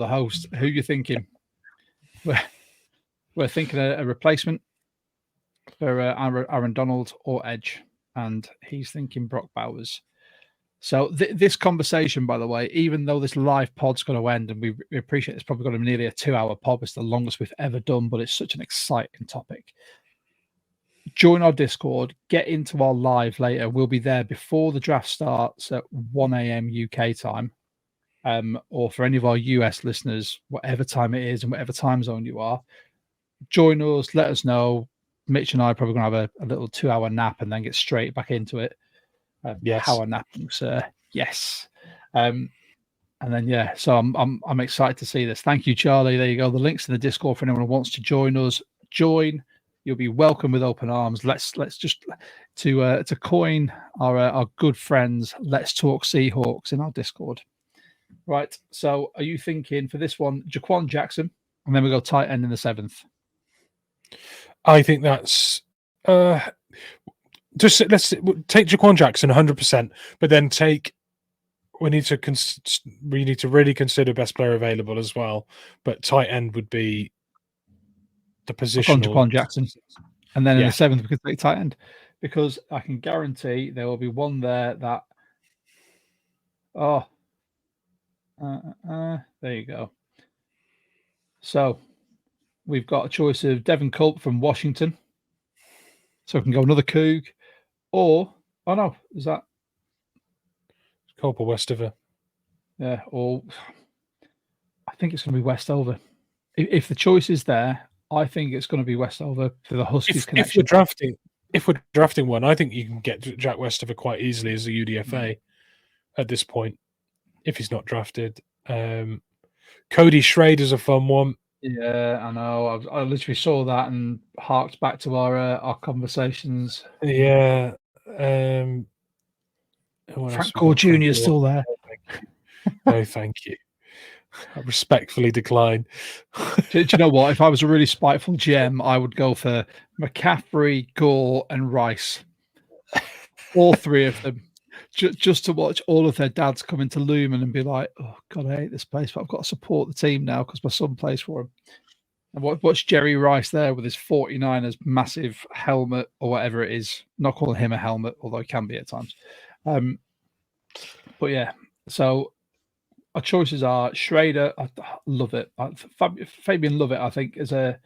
host. Who are you thinking? We're thinking a replacement for Aaron Donald or Edge, and he's thinking Brock Bowers. So this conversation, by the way, even though this live pod's going to end, and we appreciate it's probably going to be nearly a 2-hour pod, it's the longest we've ever done, but it's such an exciting topic. Join our Discord, get into our live later. We'll be there before the draft starts at 1 a.m. UK time. Or for any of our US listeners, whatever time it is and whatever time zone you are, join us, let us know. Mitch and I are probably going to have a little 2-hour nap and then get straight back into it. Yes. Power napping, sir. Yes. And then, so I'm excited to see this. Thank you, Charlie. There you go. The link's in the Discord for anyone who wants to join us. Join. You'll be welcome with open arms. Let's just to coin our good friends. Let's talk Seahawks in our Discord. Right. So, are you thinking for this one, Jaquan Jackson, and then we go tight end in the 7th? I think that's let's take Jaquan Jackson 100%, but then we need to really consider best player available as well. But tight end would be the position. Jaquan Jackson, and then in the 7th we could take tight end, because I can guarantee there will be one there that. There you go. So we've got a choice of Devin Culp from Washington. So we can go another Coug, or is that Culp or Westover? Yeah, or I think it's going to be Westover. If the choice is there, I think it's going to be Westover for the Huskies connection. If we're drafting one, I think you can get Jack Westover quite easily as a UDFA at this point, if he's not drafted. Cody Schrader's a fun one. Yeah, I know. I literally saw that and harked back to our conversations. Yeah. Frank Gore Jr. is still there. No, thank you. I respectfully decline. Do you know what? If I was a really spiteful GM, I would go for McCaffrey, Gore, and Rice. All three of them. Just to watch all of their dads come into Lumen and be like, oh, God, I hate this place, but I've got to support the team now because my son plays for him. And watch Jerry Rice there with his 49ers massive helmet or whatever it is. Not calling him a helmet, although it can be at times. But yeah, so our choices are Schrader. I love it. Fabian Lovett, I think, is a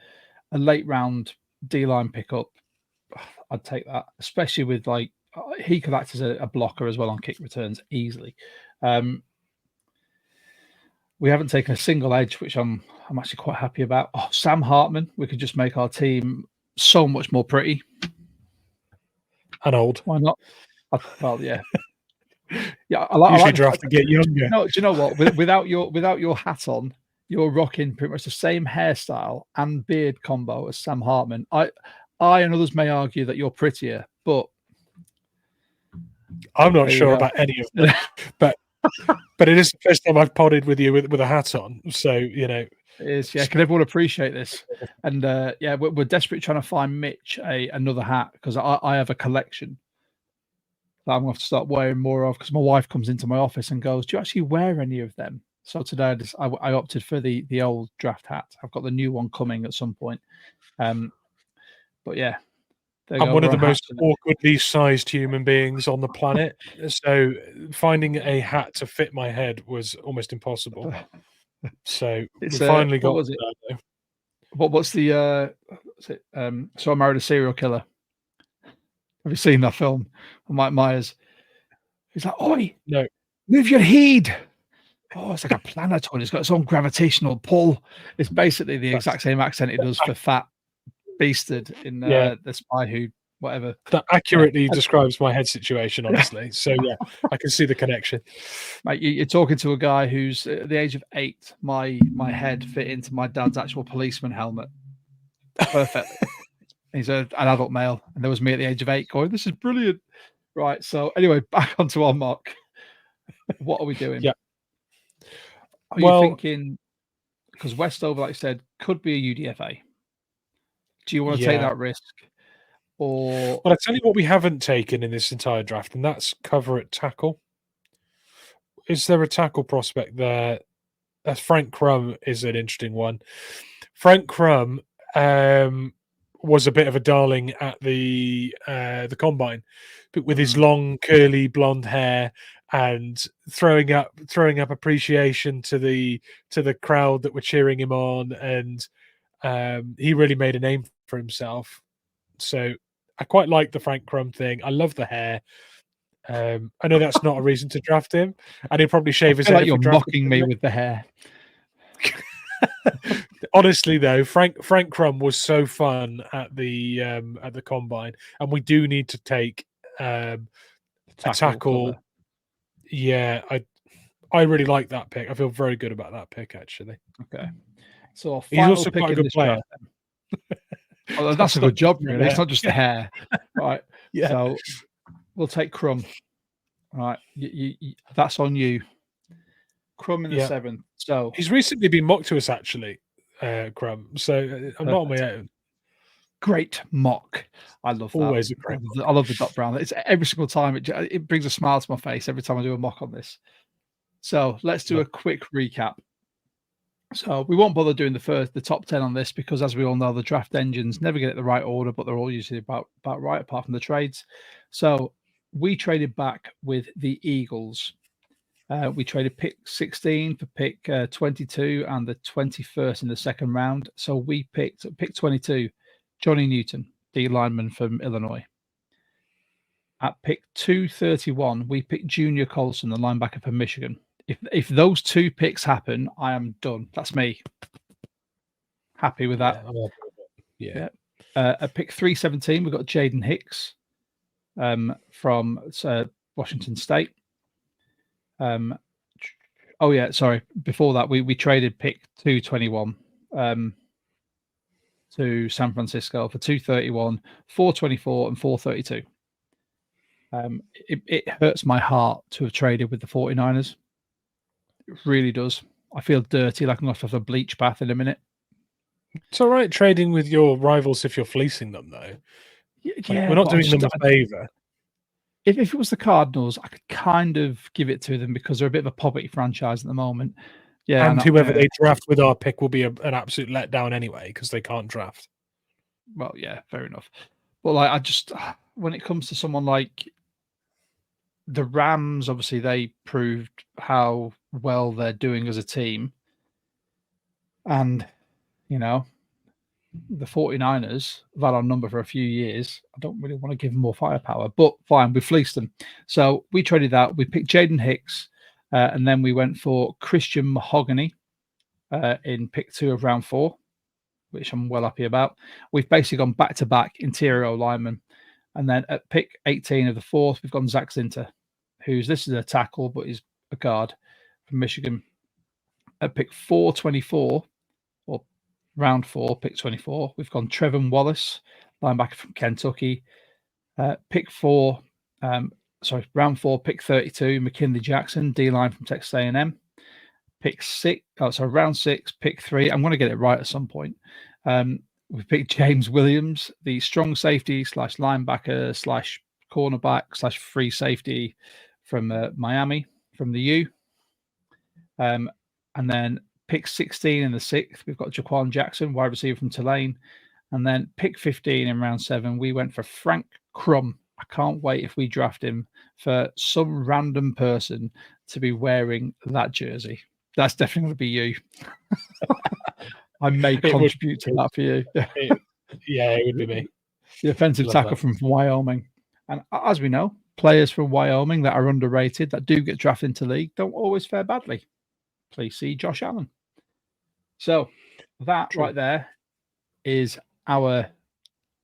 late round D-line pickup. I'd take that, especially with he could act as a blocker as well on kick returns easily. We haven't taken a single edge, which I'm actually quite happy about. Oh, Sam Hartman. We could just make our team so much more pretty. And old. Why not? Well, yeah. Yeah, usually draft to get younger. No, do you know what? Without your hat on, you're rocking pretty much the same hairstyle and beard combo as Sam Hartman. I and others may argue that you're prettier, but I'm not sure about any of them. but it is the first time I've podded with you with a hat on, so it is. Yeah, can everyone appreciate this? And we're desperately trying to find Mitch another hat, because I have a collection that I'm going to have to start wearing more of, because my wife comes into my office and goes, do you actually wear any of them? So today I opted for the old draft hat. I've got the new one coming at some point. But yeah, I'm one of the most awkwardly sized human beings on the planet. So finding a hat to fit my head was almost impossible. So we finally got was it? What's the So I Married a Serial Killer. Have you seen that film? Mike Myers. He's like, "Oi, no, move your head." Oh, it's like a planetoid. It's got its own gravitational pull. It's basically the exact same accent it does for Fat Beasted in The Spy Who whatever. That accurately describes my head situation, honestly. So yeah, I can see the connection. Mate, you're talking to a guy who's at the age of 8. My head fit into my dad's actual policeman helmet. Perfect. He's an adult male, and there was me at the age of 8 going, "This is brilliant." Right. So anyway, back onto our mock. What are we doing? Yeah. Are you thinking, because Westover, like I said, could be a UDFA? Do you want to take that risk? Or well, I tell you what we haven't taken in this entire draft, and that's cover at tackle. Is there a tackle prospect there? Frank Crum is an interesting one. Frank Crum was a bit of a darling at the combine, but with his long curly blonde hair and throwing up appreciation to the crowd that were cheering him on, and he really made a name for himself. So I quite like the Frank Crum thing. I love the hair. I know that's not a reason to draft him, and he'll probably shave his head. Like you're mocking me with the hair. Honestly, though, Frank Crum was so fun at the combine, and we do need to take a tackle. Yeah, I really like that pick. I feel very good about that pick, actually. Okay, so he's also quite a good player. Oh, that's a good job, really. It's not just the hair, right? Yeah. So we'll take Crum. Right, that's on you. Crum in the 7th. So he's recently been mocked to us, actually, Crum. So I'm not on my own. Great mock. I love that. Always a great mock. I love the Doc Brown. It's every single time. It brings a smile to my face every time I do a mock on this. So let's do a quick recap. So we won't bother doing the top 10 on this because, as we all know, the draft engines never get it the right order, but they're all usually about right, apart from the trades. So we traded back with the Eagles. We traded pick 16 for pick 22 and the 21st in the second round. So we picked pick 22, Johnny Newton, D lineman from Illinois. At pick 231, we picked Junior Colson, the linebacker from Michigan. If those two picks happen, I am done. That's me. Happy with that. Yeah. At pick 317, we've got Jaden Hicks from Washington State. Before that, we traded pick 221 to San Francisco for 231, 424, and 432. It hurts my heart to have traded with the 49ers. It really does. I feel dirty, like I'm going to have a bleach bath in a minute. It's all right trading with your rivals if you're fleecing them, though. Yeah, we're not doing them a favor. If it was the Cardinals, I could kind of give it to them because they're a bit of a poverty franchise at the moment. Yeah, and whoever they draft with our pick will be an absolute letdown anyway because they can't draft. Well, yeah, fair enough. But I just, when it comes to someone like the Rams, obviously they proved how well they're doing as a team. And, the 49ers have had our number for a few years. I don't really want to give them more firepower, but fine, we fleeced them. So we traded that. We picked Jaden Hicks, and then we went for Christian Mahogany in pick 2 of round 4, which I'm well happy about. We've basically gone back-to-back interior linemen. And then at pick 18 of the 4th, we've gone Zach Zinter, this is a tackle, but he's a guard from Michigan. At pick 424, or round 4, pick 24, we've gone Trevin Wallace, linebacker from Kentucky. Pick 4, round 4, pick 32, McKinley Jackson, D-line from Texas A&M. Round 6, pick 3. I'm going to get it right at some point. We picked James Williams, the strong safety / linebacker / cornerback / free safety from Miami, from the U. And then pick 16 in the 6th, we've got Jaquan Jackson, wide receiver from Tulane. And then pick 15 in round 7, we went for Frank Crum. I can't wait if we draft him for some random person to be wearing that jersey. That's definitely going to be you. I may contribute to that for you. It would be me. The offensive tackle from Wyoming. And as we know, players from Wyoming that are underrated, that do get drafted into the league, don't always fare badly. Please see Josh Allen. So that right there is our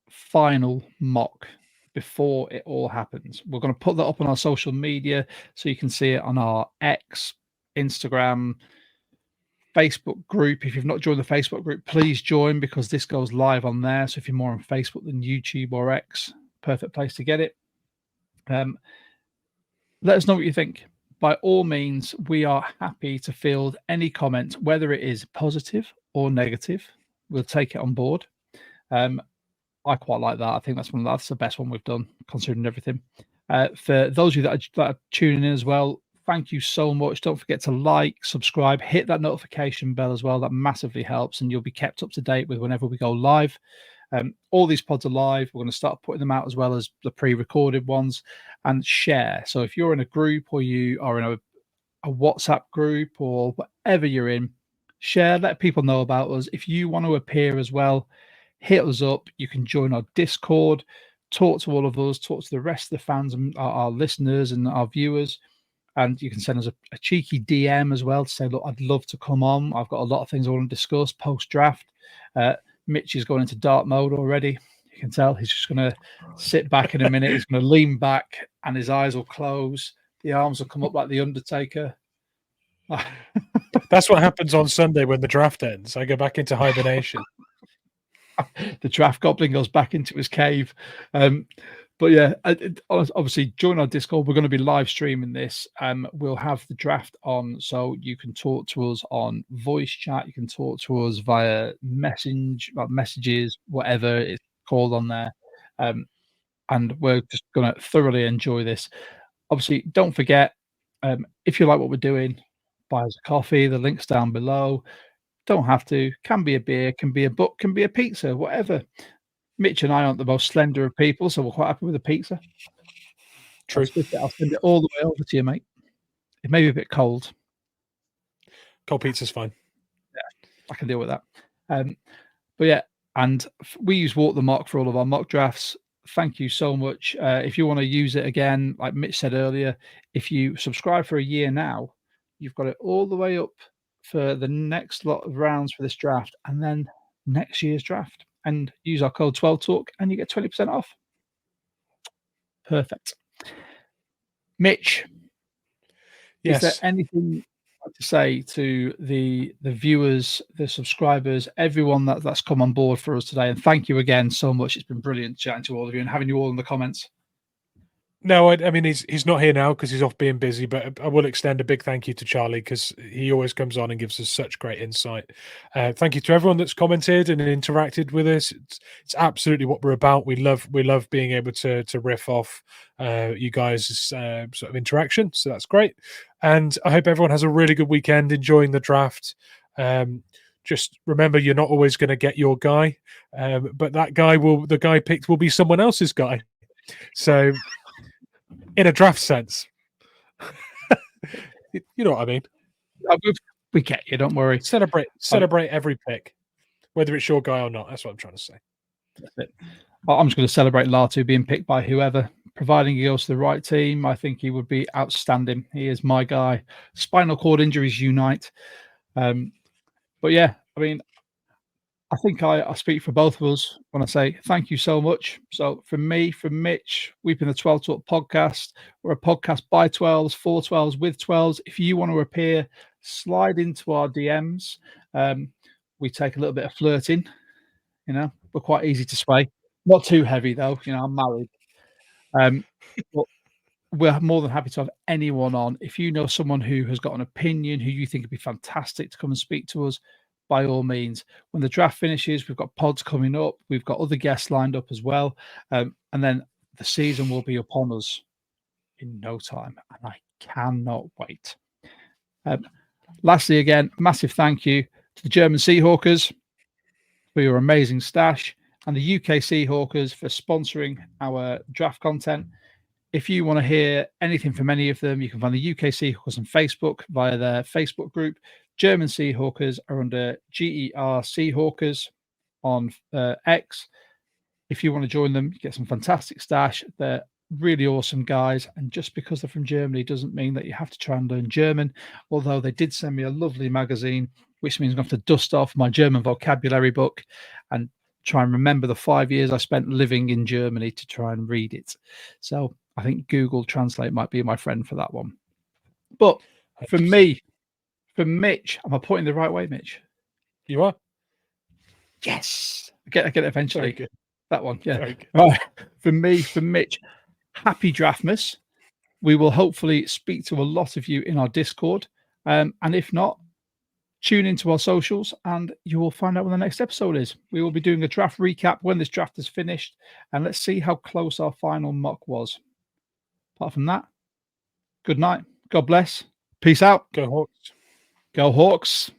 final mock before it all happens. We're going to put that up on our social media so you can see it on our X, Instagram, Facebook group. If you've not joined the Facebook group, please join, because this goes live on there. So if you're more on Facebook than YouTube or X, perfect place to get it. Let us know what you think. By all means, we are happy to field any comment, whether it is positive or negative. We'll take it on board. I quite like that. I think that's the best one we've done, considering everything. For those of you that are tuning in as well, thank you so much. Don't forget to like, subscribe, hit that notification bell as well. That massively helps, and you'll be kept up to date with whenever we go live. All these pods are live. We're going to start putting them out as well as the pre-recorded ones, and share. So if you're in a group, or you are in a WhatsApp group, or whatever you're in, share, let people know about us. If you want to appear as well, hit us up. You can join our Discord, talk to all of us, talk to the rest of the fans and our listeners and our viewers. And you can send us a cheeky DM as well to say, look, I'd love to come on. I've got a lot of things I want to discuss post-draft. Mitch is going into dark mode already. You can tell he's just going to sit back in a minute. He's going to lean back and his eyes will close. The arms will come up like the Undertaker. That's what happens on Sunday when the draft ends. I go back into hibernation. The draft goblin goes back into his cave. But yeah, obviously join our Discord. We're going to be live streaming this. We'll have the draft on, so you can talk to us on voice chat. You can talk to us via messages, whatever it's called on there. And we're just going to thoroughly enjoy this. Obviously, don't forget, if you like what we're doing, buy us a coffee. The link's down below. Don't have to. Can be a beer, can be a book, can be a pizza, whatever. Mitch and I aren't the most slender of people, so we're quite happy with a pizza. True. I'll send it all the way over to you, mate. It may be a bit cold. Cold pizza's fine. Yeah, I can deal with that. But yeah, and we use Walk the Mock for all of our mock drafts. Thank you so much. If you want to use it again, like Mitch said earlier, if you subscribe for a year now, you've got it all the way up for the next lot of rounds for this draft, and then next year's draft, and use our code 12talk and you get 20% off. Perfect. Mitch, yes, is there anything you'd like to say to the viewers, the subscribers, everyone that's come on board for us today? And thank you again so much. It's been brilliant chatting to all of you and having you all in the comments. No, I mean he's not here now because he's off being busy, but I will extend a big thank you to Charlie because he always comes on and gives us such great insight. Thank you to everyone that's commented and interacted with us. It's absolutely what we're about. We love being able to riff off you guys' sort of interaction, so that's great. And I hope everyone has a really good weekend enjoying the draft. Just remember, you're not always going to get your guy, but the guy picked will be someone else's guy. So. In a draft sense, you know what I mean. We get you. Don't worry. Celebrate every pick, whether it's your guy or not. That's what I'm trying to say. That's it. I'm just going to celebrate Latu being picked by whoever, providing he goes to the right team. I think he would be outstanding. He is my guy. Spinal cord injuries unite. But yeah, I mean, I think I speak for both of us when I say thank you so much. So from me, from Mitch, we've been the 12 Talk podcast. We're a podcast by 12s, for 12s, with 12s. If you want to appear, slide into our DMs. We take a little bit of flirting. You know, we're quite easy to sway. Not too heavy though. You know, I'm married. But we're more than happy to have anyone on. If you know someone who has got an opinion, who you think would be fantastic to come and speak to us, by all means. When the draft finishes, we've got pods coming up. We've got other guests lined up as well. And then the season will be upon us in no time. And I cannot wait. Lastly, again, massive thank you to the German Seahawkers for your amazing stash and the UK Seahawkers for sponsoring our draft content. If you want to hear anything from any of them, you can find the UK Seahawkers on Facebook via their Facebook group. German Seahawkers are under GER Seahawkers on X. If you want to join them, you get some fantastic stash. They're really awesome guys. And just because they're from Germany doesn't mean that you have to try and learn German. Although they did send me a lovely magazine, which means I'm going to have to dust off my German vocabulary book and try and remember the 5 years I spent living in Germany to try and read it. So I think Google Translate might be my friend for that one. But for me, for Mitch, am I pointing the right way, Mitch? You are. Yes. I get it eventually. Very good. That one, yeah. Very good. Right. For me, for Mitch, happy Draftmas. We will hopefully speak to a lot of you in our Discord. And if not, tune into our socials and you will find out when the next episode is. We will be doing a draft recap when this draft is finished. And let's see how close our final mock was. Apart from that, good night. God bless. Peace out. Go Hawks. Go Hawks.